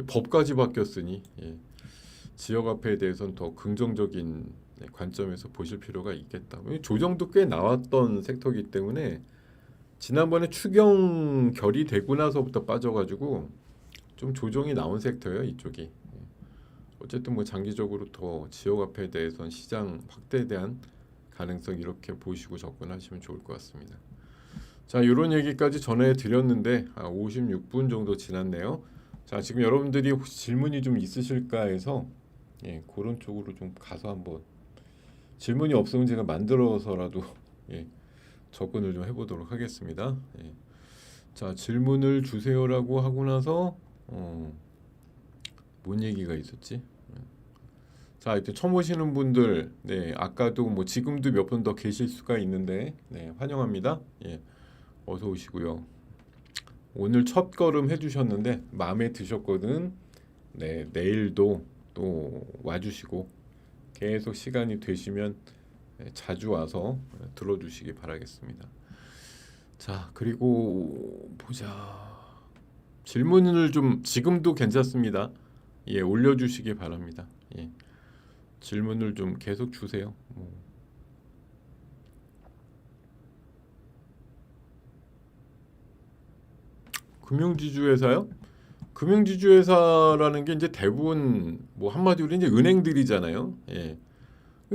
법까지 바뀌었으니 예, 지역화폐에 대해서는 더 긍정적인 관점에서 보실 필요가 있겠다. 조정도 꽤 나왔던 섹터이기 때문에 지난번에 추경 결의되고 나서부터 빠져가지고 좀 조정이 나온 섹터예요, 이쪽이. 어쨌든 뭐 장기적으로 더 지역화폐에 대해서는 시장 확대에 대한 가능성 이렇게 보시고 접근하시면 좋을 것 같습니다. 자, 이런 얘기까지 전해드렸는데 56분 정도 지났네요. 자, 지금 여러분들이 혹시 질문이 좀 있으실까 해서 예, 그런 쪽으로 좀 가서 한번 질문이 없으면 제가 만들어서라도 예, 접근을 좀 해보도록 하겠습니다. 예. 자, 질문을 주세요라고 하고 나서 뭔 얘기가 있었지? 자, 하여튼 처음 오시는 분들, 네, 아까도 뭐 지금도 몇 분 더 계실 수가 있는데, 네, 환영합니다. 예, 어서 오시고요. 오늘 첫 걸음 해주셨는데 마음에 드셨거든. 네, 내일도 또 와주시고 계속 시간이 되시면 자주 와서 들어주시기 바라겠습니다. 자, 그리고 보자. 질문을 좀 지금도 괜찮습니다. 예, 올려주시기 바랍니다. 예, 질문을 좀 계속 주세요. 금융지주회사요? 금융지주회사라는 게 이제 대부분 뭐 한마디로 이제 은행들이잖아요. 예.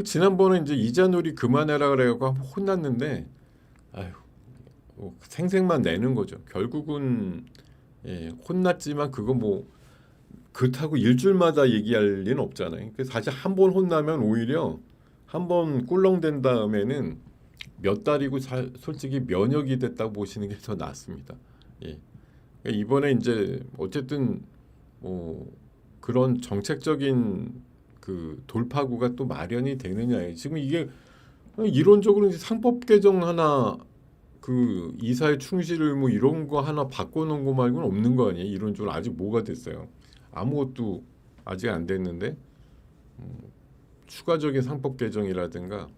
지난번에 이제 이자놀이 그만해라 그래갖고 한번 혼났는데, 아유, 뭐 생색만 내는 거죠. 결국은 예, 혼났지만 그거 뭐 그렇다고 일주일마다 얘기할 리는 없잖아요. 그래서 사실 한 번 혼나면 오히려 한 번 꿀렁댄 다음에는 몇 달이고 솔직히 면역이 됐다고 보시는 게 더 낫습니다. 예. 그러니까 이번에 이제 어쨌든 뭐 그런 정책적인 그 돌파구가 또 마련이 되느냐에 지금 이게 이론적으로 이제 상법 개정 하나 그 이사회 충실 의무 이런 거 하나 바꿔놓은 거 말고는 없는 거 아니에요? 이론적으로 아직 뭐가 됐어요? 아무것도 아직 안 됐는데 추가적인 상법 개정이라든가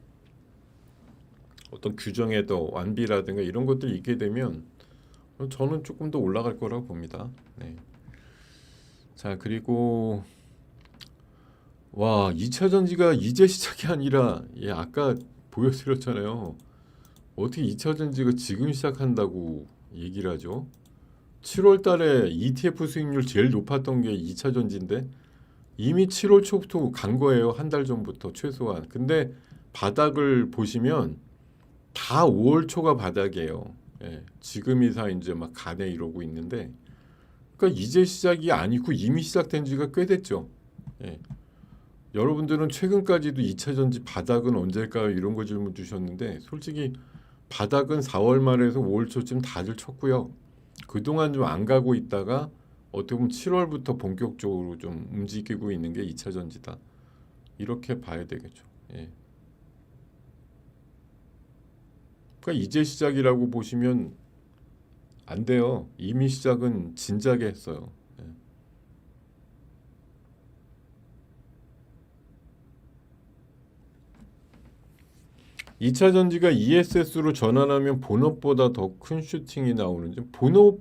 어떤 규정의 더 완비라든가 이런 것들이 있게 되면 저는 조금 더 올라갈 거라고 봅니다. 네. 자, 그리고 와, 2차 전지가 이제 시작이 아니라 예, 아까 보여드렸잖아요. 어떻게 2차 전지가 지금 시작한다고 얘기를 하죠? 7월 달에 ETF 수익률 제일 높았던 게 2차 전지인데 이미 7월 초부터 간 거예요. 한 달 전부터 최소한. 근데 바닥을 보시면 다 5월 초가 바닥이에요. 예, 지금이사 이제 막 가네 이러고 있는데 그러니까 이제 시작이 아니고 이미 시작된 지가 꽤 됐죠. 예. 여러분들은 최근까지도 2차 전지 바닥은 언제일까요? 이런 거 질문 주셨는데 솔직히 바닥은 4월 말에서 5월 초쯤 다들 쳤고요. 그동안 좀 안 가고 있다가 어떻게 보면 7월부터 본격적으로 좀 움직이고 있는 게 2차 전지다. 이렇게 봐야 되겠죠. 예. 그러니까 이제 시작이라고 보시면 안 돼요. 이미 시작은 진작에 했어요. 예. 2차 전지가 ESS로 전환하면 본업보다 더 큰 슈팅이 나오는지 본업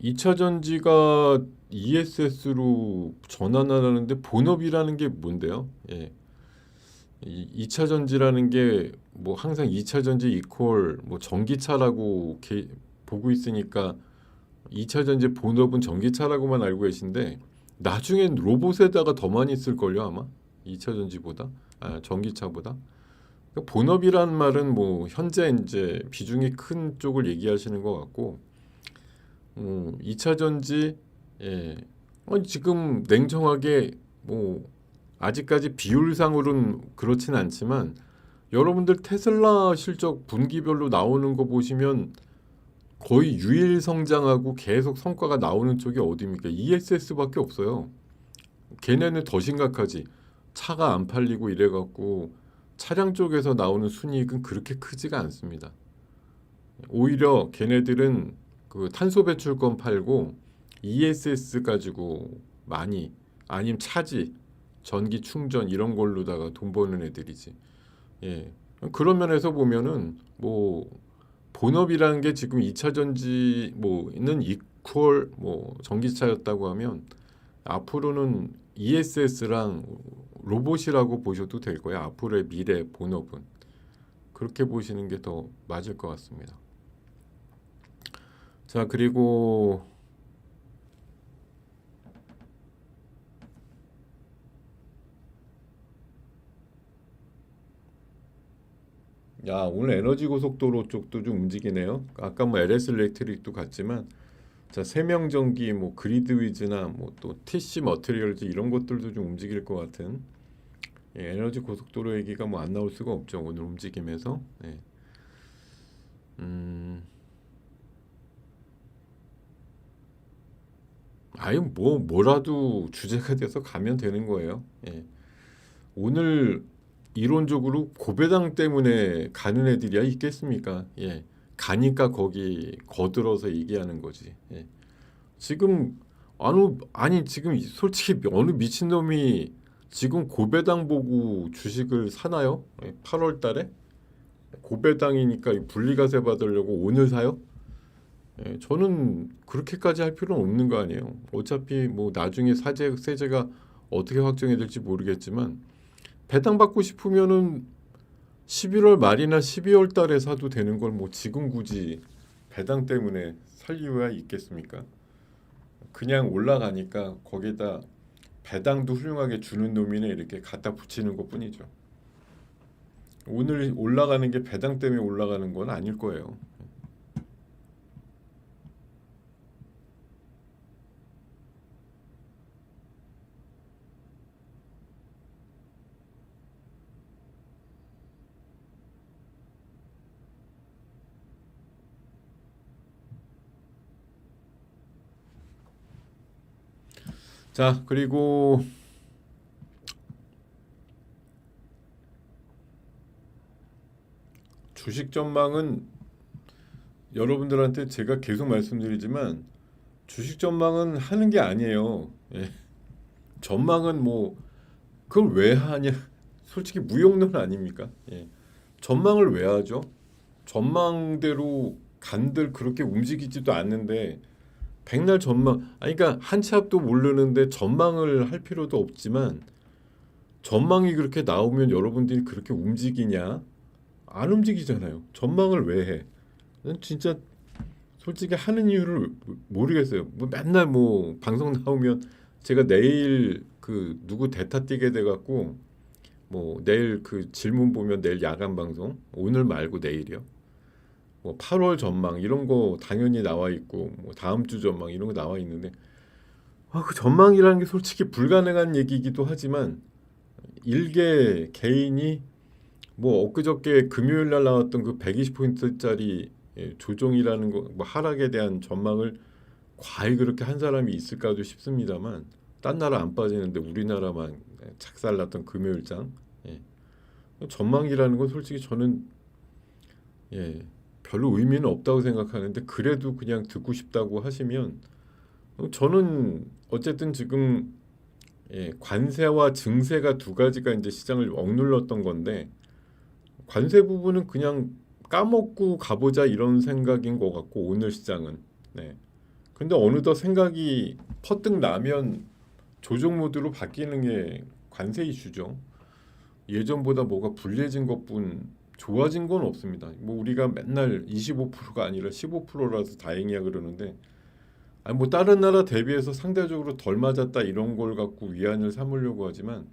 2차 전지가 ESS로 전환하라는데 본업이라는 게 뭔데요? 예. 2차 전지라는 게 뭐 항상 2차 전지 이퀄 뭐 전기차라고 보고 있으니까 2차 전지 본업은 전기차라고만 알고 계신데 나중엔 로봇에다가 더 많이 쓸걸요 아마 2차 전지보다 전기차보다. 그러니까 본업이란 말은 뭐 현재 이제 비중이 큰 쪽을 얘기하시는 것 같고, 2차 전지, 예, 지금 냉정하게 뭐 아직까지 비율상으로는 그렇진 않지만 여러분들 테슬라 실적 분기별로 나오는 거 보시면 거의 유일 성장하고 계속 성과가 나오는 쪽이 어디입니까? ESS밖에 없어요. 걔네는 더 심각하지. 차가 안 팔리고 이래갖고 차량 쪽에서 나오는 순이익은 그렇게 크지가 않습니다. 오히려 걔네들은 그 탄소 배출권 팔고 ESS 가지고 많이, 아니면 차지, 전기 충전 이런 걸로다가 돈 버는 애들이지. 예. 그런 면에서 보면은 뭐 본업이라는 게 지금 2차 전지 뭐는 이퀄 뭐 전기차였다고 하면 앞으로는 ESS랑 로봇이라고 보셔도 될 거예요. 앞으로의 미래 본업은 그렇게 보시는 게 더 맞을 것 같습니다. 자, 그리고 오늘 에너지 고속도로 쪽도 좀 움직이네요. 아까 뭐 LS 일렉트릭도 갔지만, 자, 세명전기, 뭐 그리드위즈나 뭐 또 TC 머티리얼즈 이런 것들도 좀 움직일 것 같은, 에너지 고속도로 얘기가 뭐 안 나올 수가 없죠. 오늘 움직임에서. 예. 아유, 뭐라도 주제가 돼서 가면 되는 거예요. 예. 오늘 이론적으로 고배당 때문에 가는 애들이야 있겠습니까? 예. 가니까 거기 거들어서 얘기하는 거지. 예. 지금 아니 지금 솔직히 어느 미친놈이 지금 고배당 보고 주식을 사나요? 8월 달에 고배당이니까 분리과세 받으려고 오늘 사요? 저는 그렇게까지 할 필요는 없는 거 아니에요. 어차피 뭐 나중에 세제가 어떻게 확정이 될지 모르겠지만 배당 받고 싶으면은 11월 말이나 12월 달에 사도 되는 걸 뭐 지금 굳이 배당 때문에 살 이유가 있겠습니까? 그냥 올라가니까 거기다 배당도 훌륭하게 주는 놈이네 이렇게 갖다 붙이는 것뿐이죠. 오늘 올라가는 게 배당 때문에 올라가는 건 아닐 거예요. 자, 그리고 주식 전망은 여러분들한테 제가 계속 말씀드리지만 주식 전망은 하는 게 아니에요. 예. 전망은 뭐 그걸 왜 하냐? 솔직히 무용론 아닙니까? 예. 전망을 왜 하죠? 전망대로 간들 그렇게 움직이지도 않는데 백날 전망, 그러니까 한 치 앞도 모르는데 전망을 할 필요도 없지만 전망이 그렇게 나오면 여러분들이 그렇게 움직이냐? 안 움직이잖아요. 전망을 왜 해? 난 진짜 솔직히 하는 이유를 모르겠어요. 뭐 맨날 뭐 방송 나오면 제가 내일 그 누구 대타 뛰게 돼 갖고 뭐 내일 그 질문 보면 내일 야간 방송 오늘 말고 내일이요. 뭐 8월 전망 이런 거 당연히 나와 있고 뭐 다음 주 전망 이런 거 나와 있는데 그 전망이라는 게 솔직히 불가능한 얘기이기도 하지만 일개 개인이 뭐 엊그저께 금요일 날 나왔던 그 120포인트짜리 조정이라는 거 뭐 하락에 대한 전망을 과연 그렇게 한 사람이 있을까도 싶습니다만 딴 나라 안 빠지는데 우리나라만 작살났던 금요일장 전망이라는 건 솔직히 저는 예, 별로 의미는 없다고 생각하는데 그래도 그냥 듣고 싶다고 하시면 저는 어쨌든 지금 관세와 증세가 두 가지가 이제 시장을 억눌렀던 건데 관세 부분은 그냥 까먹고 가보자 이런 생각인 것 같고 오늘 시장은 근데 어느덧 생각이 퍼뜩 나면 조정 모드로 바뀌는 게 관세 이슈죠. 예전보다 뭐가 불리해진 것뿐 좋아진 건 없습니다. 뭐 우리가 맨날 25%가 아니라 15%라서 다행이야 그러는데 아니 뭐 다른 나라 대비해서 상대적으로 덜 맞았다 이런 걸 갖고 위안을 삼으려고 하지만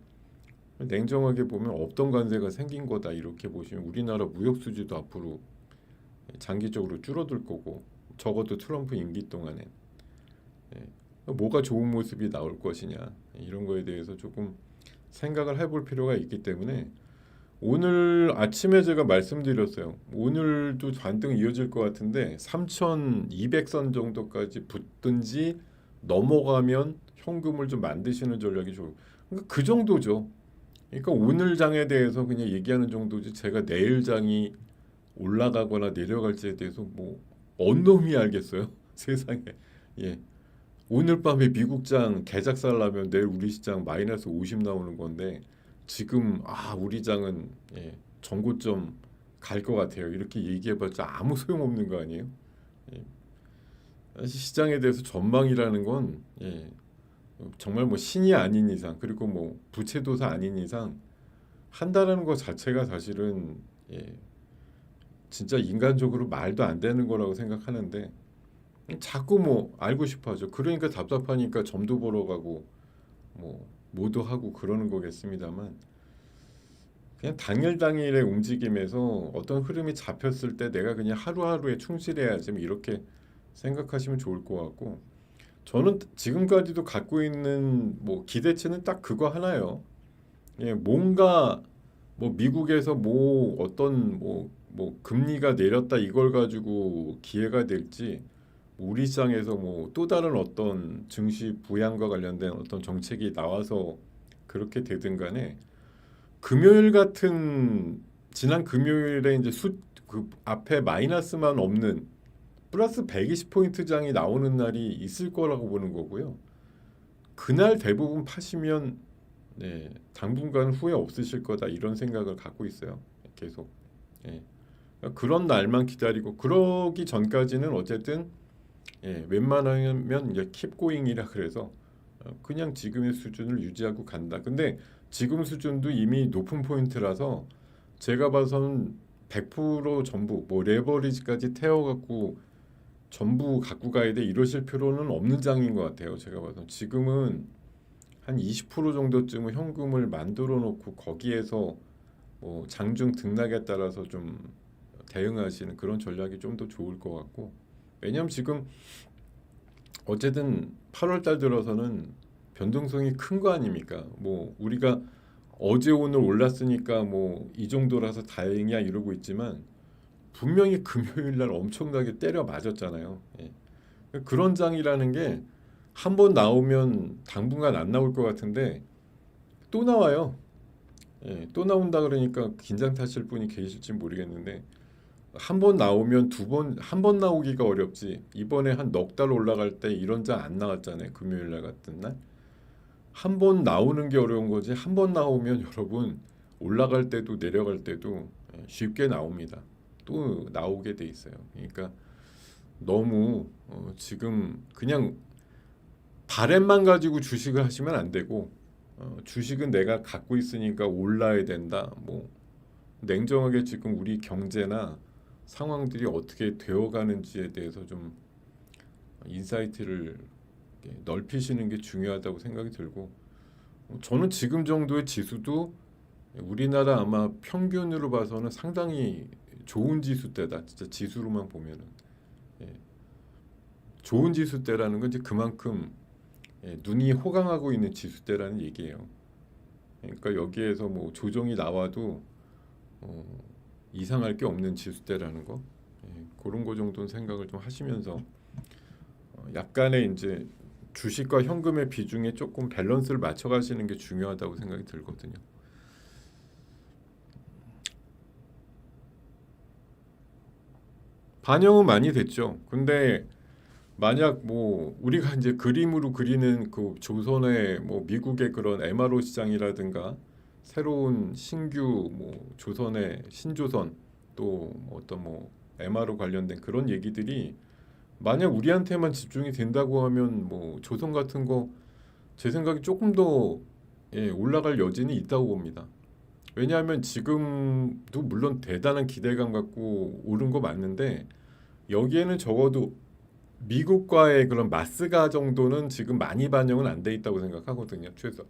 냉정하게 보면 없던 관세가 생긴 거다 이렇게 보시면 우리나라 무역 수지도 앞으로 장기적으로 줄어들 거고 적어도 트럼프 임기 동안에 뭐가 좋은 모습이 나올 것이냐 이런 거에 대해서 조금 생각을 해볼 필요가 있기 때문에 오늘 아침에 제가 말씀드렸어요. 오늘도 반등 이어질 것 같은데 3,200선 정도까지 붙든지 넘어가면 현금을 좀 만드시는 전략이 좋을. 그러니까 그 정도죠. 그러니까 오늘 장에 대해서 그냥 얘기하는 정도지 제가 내일 장이 올라가거나 내려갈지에 대해서 뭐 언놈이 알겠어요. 세상에. 예. 오늘 밤에 미국 장 개작 살라면 내일 우리 시장 마이너스 50 나오는 건데 지금 우리 장은 전고점 갈 것 같아요. 이렇게 얘기해봤자 아무 소용없는 거 아니에요? 예. 사실 시장에 대해서 전망이라는 건 정말 뭐 신이 아닌 이상 그리고 뭐 부채도사 아닌 이상 한다라는 것 자체가 사실은 진짜 인간적으로 말도 안 되는 거라고 생각하는데 자꾸 뭐 알고 싶어 하죠. 그러니까 답답하니까 점도 보러 가고 뭐 뭐도 하고 그러는 거겠습니다만 그냥 당일 당일의 움직임에서 어떤 흐름이 잡혔을 때 내가 그냥 하루하루에 충실해야지 뭐 이렇게 생각하시면 좋을 것 같고 저는 지금까지도 갖고 있는 뭐 기대치는 딱 그거 하나예요. 뭔가 뭐 미국에서 뭐 어떤 뭐 금리가 내렸다 이걸 가지고 기회가 될지 우리 시장에서 뭐 또 다른 어떤 증시 부양과 관련된 어떤 정책이 나와서 그렇게 되든 간에 금요일 같은 지난 금요일에 이제 그 앞에 마이너스만 없는 플러스 120포인트 장이 나오는 날이 있을 거라고 보는 거고요. 그날 대부분 파시면 당분간 후회 없으실 거다 이런 생각을 갖고 있어요. 계속. 그런 날만 기다리고 그러기 전까지는 어쨌든 웬만하면 이제 keep going이라 그래서 그냥 지금의 수준을 유지하고 간다. 근데 지금 수준도 이미 높은 포인트라서 제가 봐서는 100% 전부 뭐 레버리지까지 태워갖고 전부 갖고 가야 돼 이러실 필요는 없는 장인 것 같아요. 제가 봐서 지금은 한 20% 정도쯤은 현금을 만들어 놓고 거기에서 뭐 장중 등락에 따라서 좀 대응하시는 그런 전략이 좀 더 좋을 것 같고 왜냐하면 지금 어쨌든 8월 달 들어서는 변동성이 큰 거 아닙니까? 뭐 우리가 어제 오늘 올랐으니까 뭐 이 정도라서 다행이야 이러고 있지만 분명히 금요일 날 엄청나게 때려 맞았잖아요. 그런 장이라는 게 한 번 나오면 당분간 안 나올 것 같은데 또 나와요. 또 나온다 그러니까 긴장 타실 분이 계실지 모르겠는데 한 번 나오면 한 번 나오기가 어렵지. 이번에 한 넉 달 올라갈 때 이런 장 안 나왔잖아요. 금요일 날 같은 날. 한 번 나오는 게 어려운 거지. 한 번 나오면 여러분 올라갈 때도 내려갈 때도 쉽게 나옵니다. 또 나오게 돼 있어요. 그러니까 너무 지금 그냥 바램만 가지고 주식을 하시면 안 되고 주식은 내가 갖고 있으니까 올라야 된다. 뭐 냉정하게 지금 우리 경제나 상황들이 어떻게 되어가는지에 대해서 좀 인사이트를 넓히시는 게 중요하다고 생각이 들고 저는 지금 정도의 지수도 우리나라 아마 평균으로 봐서는 상당히 좋은 지수대다. 진짜 지수로만 보면은 좋은 지수대라는 건 이제 그만큼 눈이 호강하고 있는 지수대라는 얘기예요. 그러니까 여기에서 뭐 조정이 나와도 이상할 게 없는 지수대라는 거 그런 거 정도는 생각을 좀 하시면서 약간의 이제 주식과 현금의 비중에 조금 밸런스를 맞춰가시는 게 중요하다고 생각이 들거든요. 반영은 많이 됐죠. 근데 만약 뭐 우리가 이제 그림으로 그리는 그 조선의 뭐 미국의 그런 MRO 시장이라든가 새로운 신규 뭐 조선의 신조선 또 어떤 뭐 MRO 관련된 그런 얘기들이 만약 우리한테만 집중이 된다고 하면 뭐 조선 같은 거 제 생각에 조금 더 올라갈 여진이 있다고 봅니다. 왜냐하면 지금도 물론 대단한 기대감 갖고 오른 거 맞는데 여기에는 적어도 미국과의 그런 마스가 정도는 지금 많이 반영은 안 돼 있다고 생각하거든요. 최소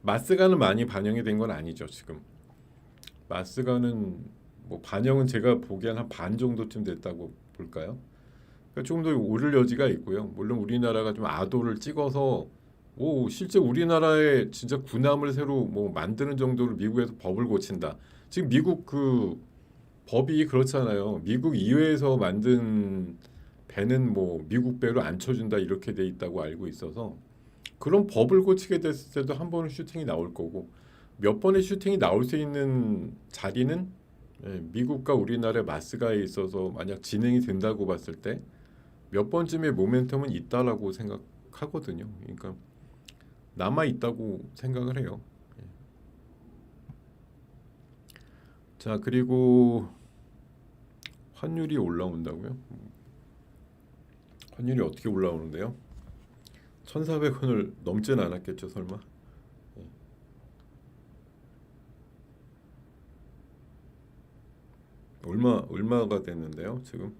마스가는 많이 반영이 된 건 아니죠 지금. 마스가는 뭐 반영은 제가 보기엔 한 반 정도쯤 됐다고 볼까요? 그러니까 조금 더 오를 여지가 있고요. 물론 우리나라가 좀 아도를 찍어서 오 실제 우리나라에 진짜 군함을 새로 뭐 만드는 정도로 미국에서 법을 고친다. 지금 미국 그 법이 그렇잖아요. 미국 이외에서 만든 배는 뭐 미국 배로 안 쳐준다 이렇게 돼 있다고 알고 있어서 그런 법을 고치게 됐을 때도 한 번은 슈팅이 나올 거고 몇 번의 슈팅이 나올 수 있는 자리는 미국과 우리나라의 마스가에 있어서 만약 진행이 된다고 봤을 때 몇 번쯤의 모멘텀은 있다라고 생각하거든요. 그러니까 남아 있다고 생각을 해요. 자, 그리고 환율이 올라온다고요? 환율이 어떻게 올라오는데요? 1,400원을 넘진 않았겠죠, 설마? 얼마가 됐는데요, 지금?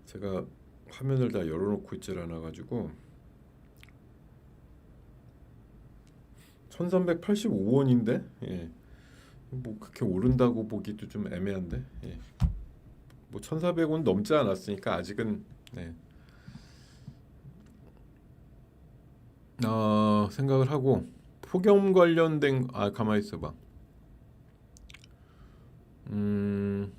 제가 화면을 다 열어놓고 있질 않아가지고 1,385원인데, 뭐 그렇게 오른다고 보기도 좀 애매한데, 뭐 1,400원 넘지 않았으니까 아직은 생각을 하고 폭염 관련된 가만히 있어봐. 음,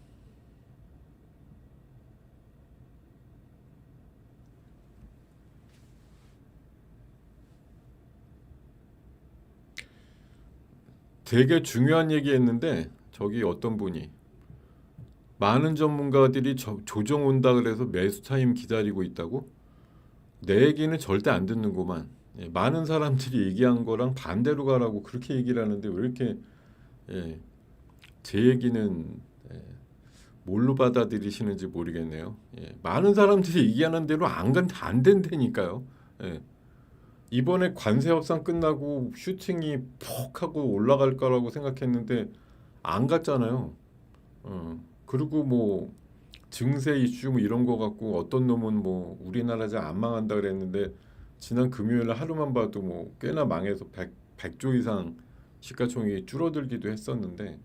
되게 중요한 얘기했는데 저기 어떤 분이 많은 전문가들이 조정 온다 그래서 매수 타임 기다리고 있다고? 내 얘기는 절대 안 듣는구만. 많은 사람들이 얘기한 거랑 반대로 가라고 그렇게 얘기를 하는데 왜 이렇게 예, 제 얘기는 뭘로 받아들이시는지 모르겠네요. 많은 사람들이 얘기하는 대로 안 된다니까요. 예. 이번에 관세 협상 끝나고 슈팅이 폭 하고 올라갈 거라고 생각했는데 안 갔잖아요. 그리고 뭐 증세 이슈 뭐 이런 거 갖고 어떤 놈은 뭐 우리나라 잘 안 망한다 그랬는데 지난 금요일 하루만 봐도 뭐 꽤나 망해서 100조 이상 시가총액이 줄어들기도 했었는데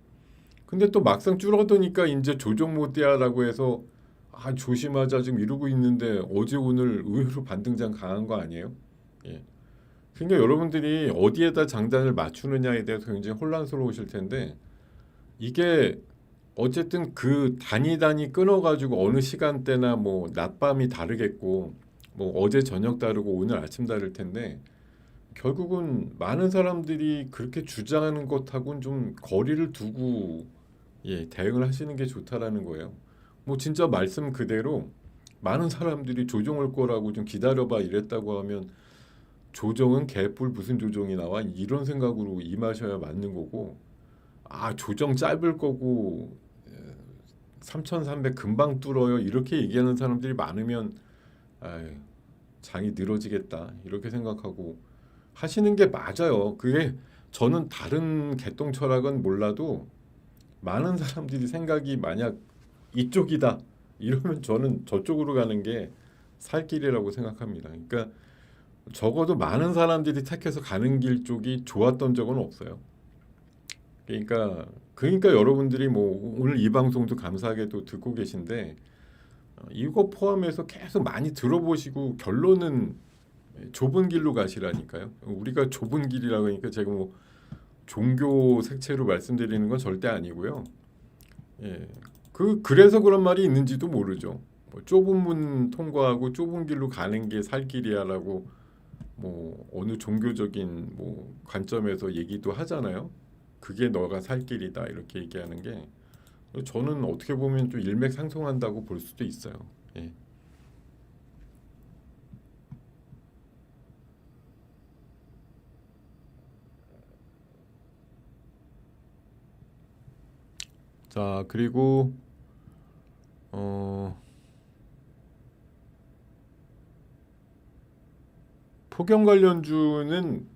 근데 또 막상 줄어드니까 이제 조정 못해야라고 해서 조심하자 지금 이러고 있는데 어제 오늘 의외로 반등장 강한 거 아니에요? 예. 그러니까 여러분들이 어디에다 장단을 맞추느냐에 대해서 굉장히 혼란스러우실 텐데 이게 어쨌든 그 단위 끊어가지고 어느 시간대나 뭐 낮밤이 다르겠고 뭐 어제 저녁 다르고 오늘 아침 다를 텐데 결국은 많은 사람들이 그렇게 주장하는 것하고는 좀 거리를 두고 대응을 하시는 게 좋다라는 거예요. 뭐 진짜 말씀 그대로 많은 사람들이 조정 올 거라고 좀 기다려봐 이랬다고 하면 조정은 개뿔 무슨 조정이 나와 이런 생각으로 임하셔야 맞는 거고 조정 짧을 거고 3,300 금방 뚫어요 이렇게 얘기하는 사람들이 많으면 아유, 장이 늘어지겠다 이렇게 생각하고 하시는 게 맞아요. 그게 저는 다른 개똥 철학은 몰라도 많은 사람들이 생각이 만약 이쪽이다 이러면 저는 저쪽으로 가는 게 살 길이라고 생각합니다. 그러니까 적어도 많은 사람들이 택해서 가는 길 쪽이 좋았던 적은 없어요. 그러니까 여러분들이 뭐 오늘 이 방송도 감사하게도 듣고 계신데 이거 포함해서 계속 많이 들어보시고 결론은 좁은 길로 가시라니까요. 우리가 좁은 길이라고 하니까 제가 뭐 종교 색채로 말씀드리는 건 절대 아니고요. 그래서 그런 말이 있는지도 모르죠. 뭐 좁은 문 통과하고 좁은 길로 가는 게 살 길이야라고 뭐 어느 종교적인 뭐 관점에서 얘기도 하잖아요. 그게 너가 살 길이다 이렇게 얘기하는 게 저는 어떻게 보면 좀 일맥상통한다고 볼 수도 있어요. 예. 자, 그리고 어, 폭염 관련주는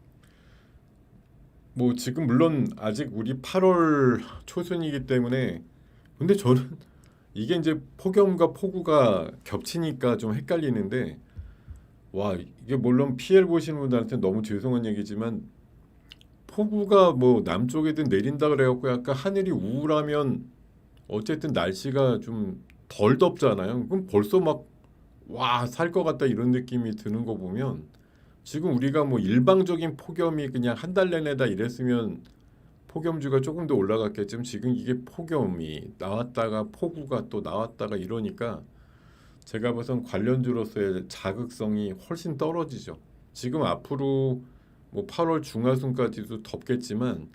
뭐 지금 물론 아직 우리 8월 초순이기 때문에 근데 저는 이게 이제 폭염과 폭우가 겹치니까 좀 헷갈리는데 와 이게 물론 PL 보시는 분들한테 너무 죄송한 얘기지만 폭우가 뭐 남쪽에든 내린다 그래갖고 약간 하늘이 우울하면 어쨌든 날씨가 좀 덜 덥잖아요. 그럼 벌써 막 와, 살 것 같다 이런 느낌이 드는 거 보면 지금 우리가 뭐 일방적인 폭염이 그냥 한 달 내내다 이랬으면 폭염주가 조금 더 올라갔겠지만 지금 이게 폭염이 나왔다가 폭우가 또 나왔다가 이러니까 제가 봐선 관련주로서의 자극성이 훨씬 떨어지죠. 지금 앞으로 뭐 8월 중하순까지도 덥겠지만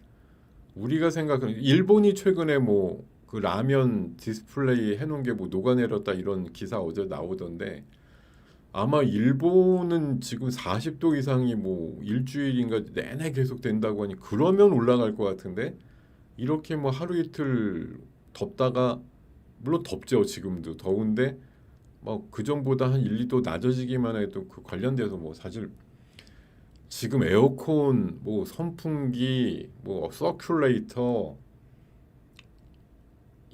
우리가 생각하는 일본이 최근에 뭐 그 라면 디스플레이 해놓은 게 뭐 녹아내렸다 이런 기사 어제 나오던데 아마 일본은 지금 40도 이상이 뭐 일주일인가 내내 계속 된다고 하니 그러면 올라갈 것 같은데 이렇게 뭐 하루 이틀 덥다가 물론 덥죠 지금도 더운데 뭐 그전보다 한 1, 2도 낮아지기만 해도 그 관련돼서 뭐 사실 지금 에어컨 뭐 선풍기 뭐 서큘레이터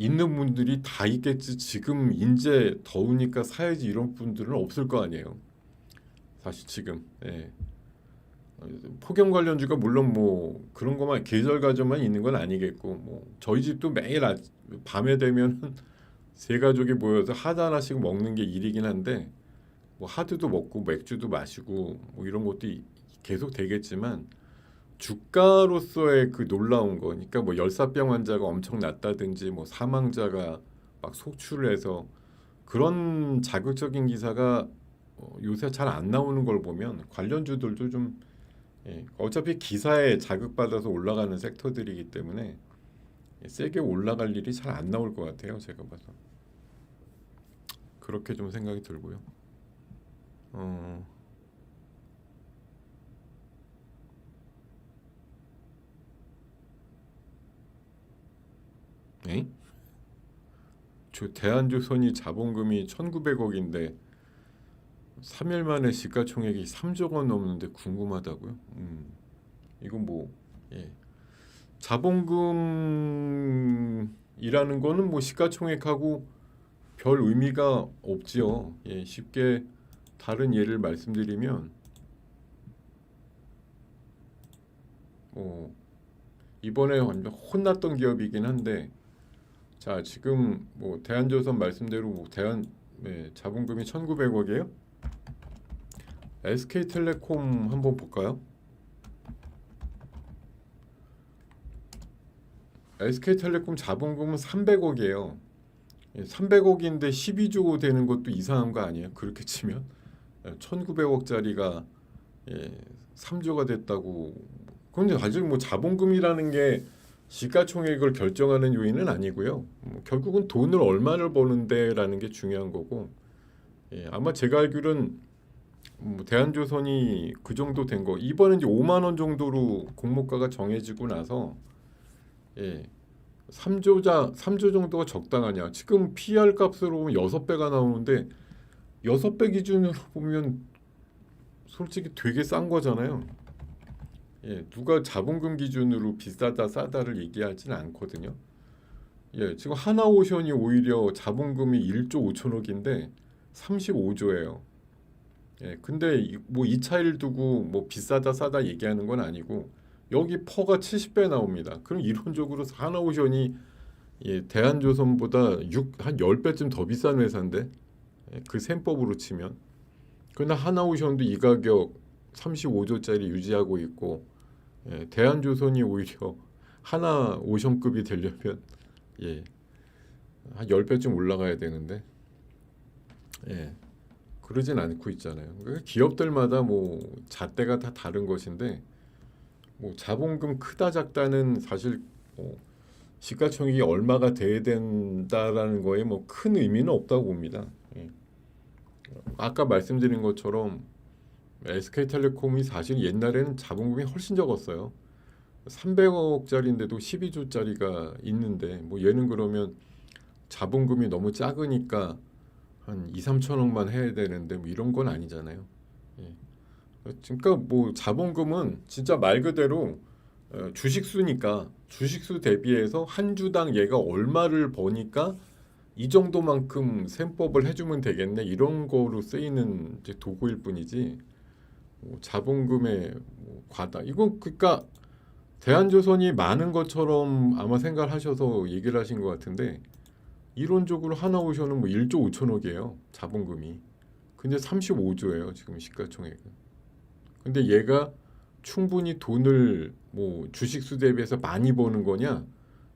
있는 분들이 다 있겠지 지금 이제 더우니까 사야지 이런 분들은 없을 거 아니에요 사실 지금 예. 폭염 관련주가 물론 뭐 그런 것만 계절 가져만 있는 건 아니겠고 뭐 저희 집도 매일 밤에 되면 세 가족이 모여서 하드 하나씩 먹는 게 일이긴 한데 뭐 하드도 먹고 맥주도 마시고 뭐 이런 것도 계속 되겠지만 주가로서의 그 놀라운 거 그러니까 뭐 열사병 환자가 엄청 낮다든지 뭐 사망자가 막 속출을 해서 그런 자극적인 기사가 요새 잘 안 나오는 걸 보면 관련주들도 좀 예, 어차피 기사에 자극받아서 올라가는 섹터들이기 때문에 세게 올라갈 일이 잘 안 나올 것 같아요. 제가 봐서 그렇게 좀 생각이 들고요. 어, 에? 대한조선이 자본금이 1,900억인데 3일 만에 시가총액이 3조 원 넘는데 궁금하다고요? 이건 뭐 예. 자본금이라는 거는 뭐 시가총액하고 별 의미가 없지요. 예, 쉽게 다른 예를 말씀드리면 뭐 이번에 완전 혼났던 기업이긴 한데 자 지금 뭐 대한조선 말씀대로 뭐 자본금이 1,900억이에요. SK텔레콤 한번 볼까요? SK텔레콤 자본금은 300억이에요. 300억인데 12조 되는 것도 이상한 거 아니에요? 그렇게 치면 1,900억짜리가 3조가 됐다고. 그런데 아직 뭐 자본금이라는 게 시가총액을 결정하는 요인은 아니고요. 결국은 돈을 얼마를 버는데라는 게 중요한 거고. 아마 제가 알기로는 대한조선이 그 정도 된 거. 이번에 이제 5만 원 정도로 공모가가 정해지고 나서 3조 정도가 적당하냐. 지금 PR 값으로 보면 6배가 나오는데 6배 기준으로 보면 솔직히 되게 싼 거잖아요. 누가 자본금 기준으로 비싸다 싸다를 얘기하지는 않거든요. 지금 하나오션이 오히려 자본금이 1조 5천억인데 35조예요. 근데 뭐 이 차이를 두고 뭐 비싸다 싸다 얘기하는 건 아니고 여기 퍼가 70배 나옵니다. 그럼 이론적으로 하나오션이 대한조선보다 한 10배쯤 더 비싼 회사인데 그 셈법으로 치면 그러나 하나오션도 이 가격 35조짜리 유지하고 있고 대한조선이 오히려 하나오션급이 되려면 한 10배쯤 올라가야 되는데 그러진 않고 있잖아요. 기업들마다 뭐 잣대가 다 다른 것인데 뭐 자본금 크다 작다는 사실 시가총액이 얼마가 돼야 된다라는 거에 뭐 큰 의미는 없다고 봅니다. 아까 말씀드린 것처럼 SK텔레콤이 사실 옛날에는 자본금이 훨씬 적었어요. 300억짜리인데도 12조짜리가 있는데 뭐 얘는 그러면 자본금이 너무 작으니까 한 2, 3천억만 해야 되는데 뭐 이런 건 아니잖아요. 그러니까 뭐 자본금은 진짜 말 그대로 주식수니까 주식수 대비해서 한 주당 얘가 얼마를 버니까 이 정도만큼 셈법을 해주면 되겠네 이런 거로 쓰이는 이제 도구일 뿐이지 뭐 자본금의 뭐 과다 이건 그러니까 대한조선이 많은 것처럼 아마 생각하셔서 얘기를 하신 것 같은데 이론적으로 하나오션은 뭐 1조 5천억이에요. 자본금이. 근데 35조예요. 지금 시가총액은. 근데 얘가 충분히 돈을 뭐 주식수 대비해서 많이 버는 거냐?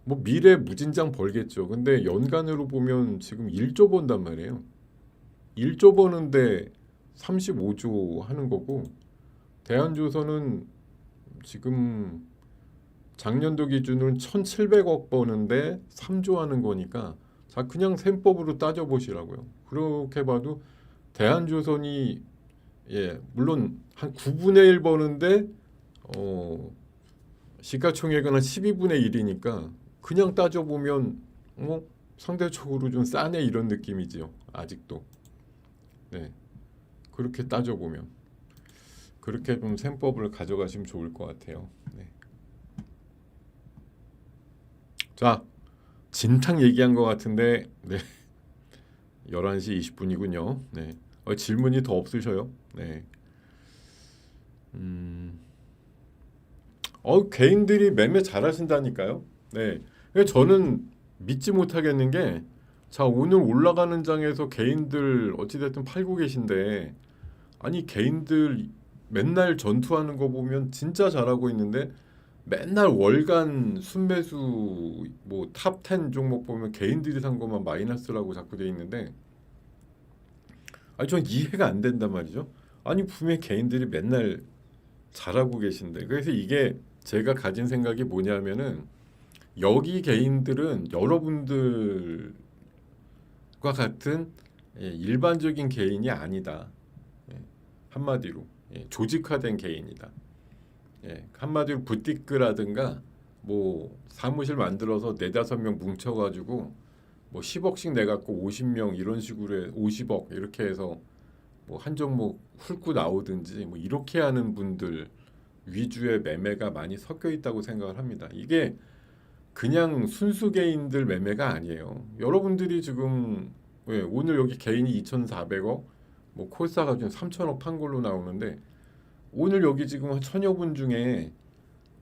뭐 미래 무진장 벌겠죠. 근데 연간으로 보면 지금 1조 번단 말이에요. 1조 버는데 35조 하는 거고 대한조선은 지금 작년도 기준으로는 1,700억 버는데 3조 하는 거니까 자 그냥 셈법으로 따져 보시라고요. 그렇게 봐도 대한조선이 예 물론 한 9분의 1 버는데 시가총액은 한 12분의 1이니까 그냥 따져 보면 뭐 상대적으로 좀 싸네 이런 느낌이지요. 아직도. 네. 그렇게 따져 보면 그렇게 좀 셈법을 가져가시면 좋을 것 같아요. 네. 자, 진탕 얘기한 것 같은데 네. 11시 20분이군요. 네. 질문이 더 없으셔요? 네. 음. 개인들이 매매 잘하신다니까요. 네. 그래서 저는 믿지 못하겠는 게, 자, 오늘 올라가는 장에서 개인들 어찌됐든 팔고 계신데, 아니, 개인들 맨날 전투하는 거 보면 진짜 잘하고 있는데, 맨날 월간 순매수, 뭐, 탑 10 종목 보면 개인들이 산 것만 마이너스라고 자꾸 돼 있는데, 아니, 전 이해가 안 된단 말이죠. 아니, 분명히 개인들이 맨날 잘하고 계신데. 그래서 이게 제가 가진 생각이 뭐냐면은, 여기 개인들은 여러분들과 같은 일반적인 개인이 아니다. 예, 한마디로 조직화된 개인이다. 한마디로 부티크라든가 뭐 사무실 만들어서 네다섯 명 뭉쳐가지고 뭐 10억씩 내갖고 50명 이런 식으로 50억 이렇게 해서 뭐 한 종목 훑고 나오든지 뭐 이렇게 하는 분들 위주의 매매가 많이 섞여 있다고 생각을 합니다. 이게 그냥 순수 개인들 매매가 아니에요. 여러분들이 지금 오늘 여기 개인이 2,400억, 뭐 콜사가 지금 3,000억 판 걸로 나오는데 오늘 여기 지금 한 천여 분 중에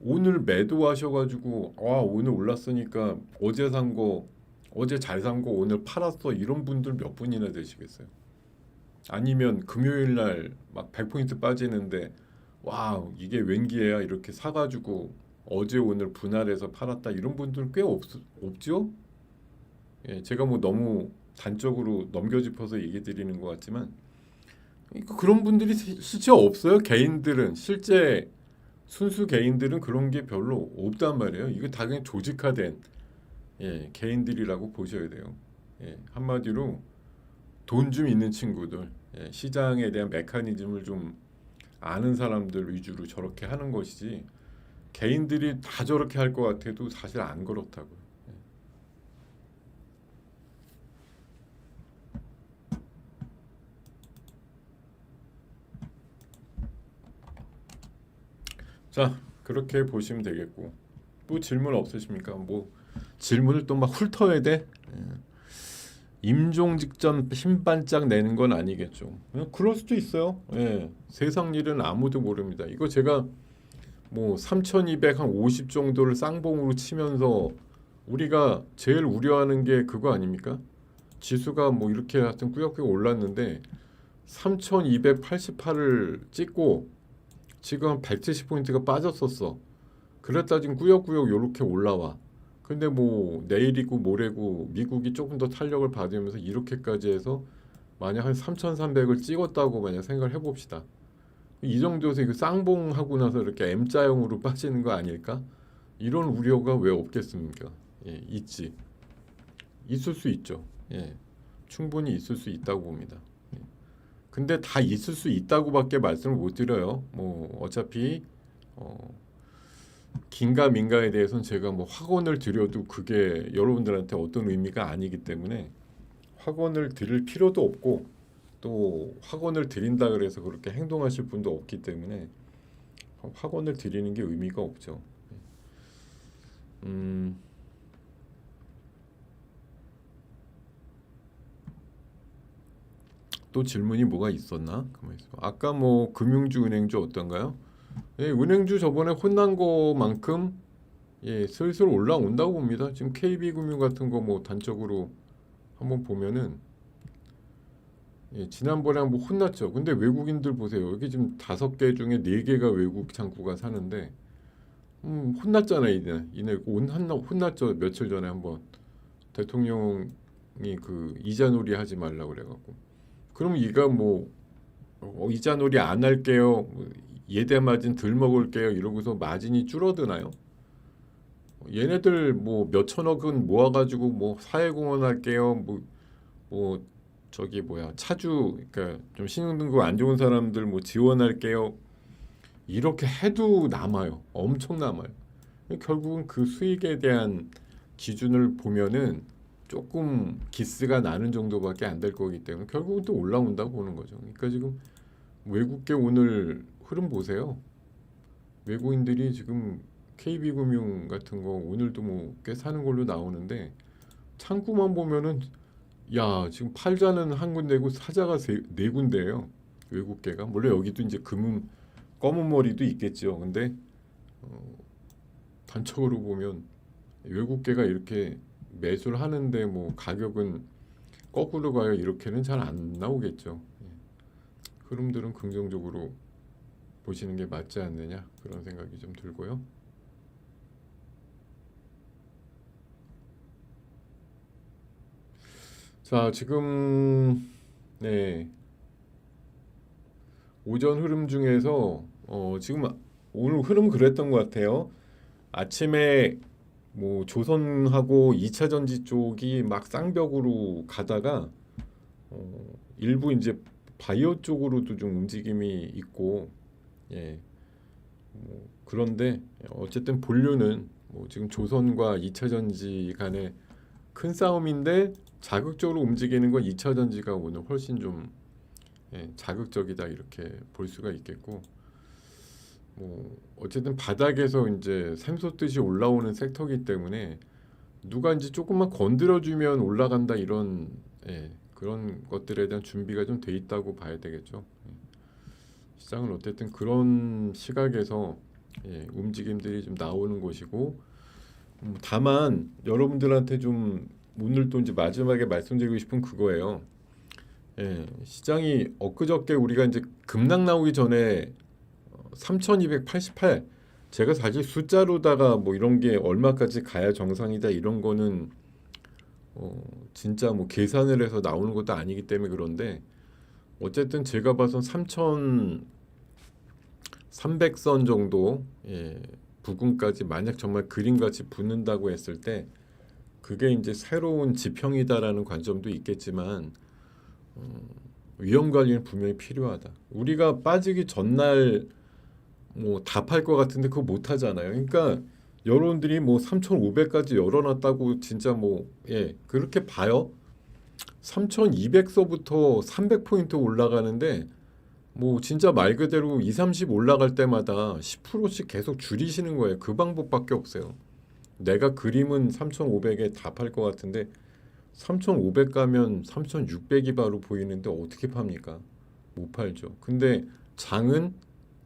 오늘 매도하셔가지고 오늘 올랐으니까 어제 산 거, 어제 잘 산 거 오늘 팔았어 이런 분들 몇 분이나 되시겠어요? 아니면 금요일 날 막 100포인트 빠지는데 와 이게 웬기회야 이렇게 사가지고 어제 오늘 분할해서 팔았다 이런 분들은 꽤 없죠? 제가 뭐 너무 단적으로 넘겨짚어서 얘기 드리는 것 같지만 그런 분들이 실제 없어요. 개인들은 실제 순수 개인들은 그런 게 별로 없단 말이에요. 이거 다 그냥 조직화된 개인들이라고 보셔야 돼요. 한마디로 돈 좀 있는 친구들, 시장에 대한 메커니즘을 좀 아는 사람들 위주로 저렇게 하는 것이지 개인들이 다 저렇게 할 것 같아도 사실 안 그렇다고요. 자, 그렇게 보시면 되겠고 또 질문 없으십니까? 뭐 질문을 또 막 훑어야 돼? 임종 직전 힘 반짝 내는 건 아니겠죠. 그럴 수도 있어요. 세상 일은 아무도 모릅니다. 이거 제가 뭐 3,250 정도를 쌍봉으로 치면서 우리가 제일 우려하는 게 그거 아닙니까? 지수가 뭐 이렇게 하여튼 꾸역꾸역 올랐는데 3,288을 찍고 지금 170포인트가 빠졌었어. 그랬다 지금 꾸역꾸역 이렇게 올라와. 근데 뭐 내일이고 모레고 미국이 조금 더 탄력을 받으면서 이렇게까지 해서 만약 한 3,300을 찍었다고 만약 생각을 해봅시다. 이 정도에서 이거 쌍봉하고 나서 이렇게 M자형으로 빠지는 거 아닐까? 이런 우려가 왜 없겠습니까? 있지. 있을 수 있죠. 충분히 있을 수 있다고 봅니다. 근데 다 있을 수 있다고밖에 말씀을 못 드려요. 뭐 어차피 긴가 민가에 대해서는 제가 뭐 확언을 드려도 그게 여러분들한테 어떤 의미가 아니기 때문에 확언을 드릴 필요도 없고 또 확언을 드린다 그래서 그렇게 행동하실 분도 없기 때문에 확언을 드리는 게 의미가 없죠. 또 질문이 뭐가 있었나? 가만히 있어. 아까 뭐 금융주, 은행주 어떤가요? 예, 은행주 저번에 혼난 거만큼 예, 슬슬 올라온다고 봅니다. 지금 KB금융 같은 거 뭐 단적으로 한번 보면은 예, 지난번에 한번 혼났죠. 근데 외국인들 보세요. 여기 지금 5개 중에 4개가 외국 창구가 사는데 혼났잖아요. 이내 혼났죠. 며칠 전에 한번 대통령이 그 이자놀이 하지 말라고 그래갖고 그럼 이가 뭐 이자놀이 안 할게요. 뭐 예대 마진 덜 먹을게요. 이러고서 마진이 줄어드나요? 얘네들 뭐 몇천억은 모아가지고 뭐 사회공헌 할게요. 뭐 저기 뭐야 차주 그러니까 좀 신용등급 안 좋은 사람들 뭐 지원할게요. 이렇게 해도 남아요. 엄청 남아요. 결국은 그 수익에 대한 기준을 보면은 조금 기스가 나는 정도밖에 안 될 거기 때문에 결국은 또 올라온다고 보는 거죠. 그러니까 지금 외국계 오늘 흐름 보세요. 외국인들이 지금 KB금융 같은 거 오늘도 뭐 꽤 사는 걸로 나오는데 창구만 보면은 야 지금 팔자는 한 군데고 사자가 네 군데예요. 외국계가 물론 여기도 이제 금은 검은 머리도 있겠죠. 근데 단적으로 보면 외국계가 이렇게 매수를 하는데 뭐 가격은 거꾸로 가요. 이렇게는 잘 안 나오겠죠. 예. 흐름들은 긍정적으로 보시는 게 맞지 않느냐 그런 생각이 좀 들고요. 자, 지금 네 오전 흐름 중에서 지금 오늘 흐름 그랬던 것 같아요. 아침에 뭐 조선하고 2차 전지 쪽이 막 쌍벽으로 가다가 일부 이제 바이오 쪽으로도 좀 움직임이 있고 예. 그런데 어쨌든 본류는 뭐 지금 조선과 2차 전지 간의 큰 싸움인데 자극적으로 움직이는 건 2차 전지가 오늘 훨씬 좀 예, 자극적이다 이렇게 볼 수가 있겠고 뭐 어쨌든 바닥에서 이제 샘솟듯이 올라오는 섹터이기 때문에 누가 이제 조금만 건드려주면 올라간다 이런 예, 그런 것들에 대한 준비가 좀 돼 있다고 봐야 되겠죠. 예. 시장은 어쨌든 그런 시각에서 예, 움직임들이 좀 나오는 것이고 다만 여러분들한테 좀 오늘 또 이제 마지막에 말씀드리고 싶은 그거예요. 예, 시장이 엊그저께 우리가 이제 급락 나오기 전에 3288 제가 사실 숫자로다가 뭐 이런 게 얼마까지 가야 정상이다 이런 거는 진짜 뭐 계산을 해서 나오는 것도 아니기 때문에 그런데 어쨌든 제가 봐선 3300선 정도 예, 부근까지 만약 정말 그림같이 붙는다고 했을 때 그게 이제 새로운 지평이다라는 관점도 있겠지만 위험 관리는 분명히 필요하다. 우리가 빠지기 전날 뭐 다 팔 것 같은데 그거 못 하잖아요. 그러니까 여러분들이 뭐 3,500까지 열어놨다고 진짜 뭐 예, 그렇게 봐요. 3,200서부터 300포인트 올라가는데 뭐 진짜 말 그대로 2, 30 올라갈 때마다 10%씩 계속 줄이시는 거예요. 그 방법밖에 없어요. 내가 그림은 3,500에 다 팔 것 같은데 3,500 가면 3,600이 바로 보이는데 어떻게 팝니까? 못 팔죠. 근데 장은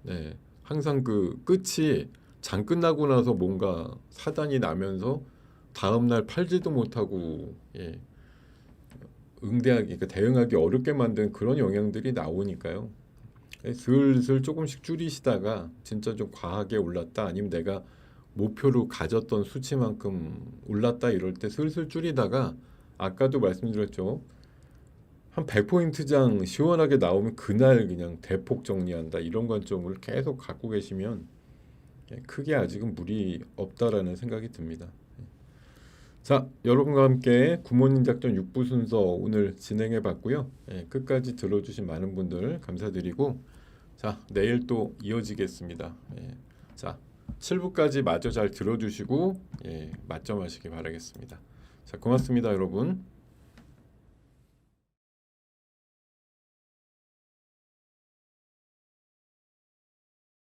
네, 항상 그 끝이 장 끝나고 나서 뭔가 사단이 나면서 다음날 팔지도 못하고 예, 응대하기, 그러니까 대응하기 어렵게 만든 그런 영향들이 나오니까요. 슬슬 조금씩 줄이시다가 진짜 좀 과하게 올랐다 아니면 내가 목표로 가졌던 수치만큼 올랐다 이럴 때 슬슬 줄이다가 아까도 말씀드렸죠. 한 100포인트장 시원하게 나오면 그날 그냥 대폭 정리한다 이런 관점을 계속 갖고 계시면 크게 아직은 무리 없다라는 생각이 듭니다. 자, 여러분과 함께 구몬인 작전 6부 순서 오늘 진행해 봤고요. 끝까지 들어주신 많은 분들 감사드리고 자, 내일 또 이어지겠습니다. 자, 7부까지 마저 잘 들어주시고 맞점하시기 바라겠습니다. 자, 고맙습니다, 여러분.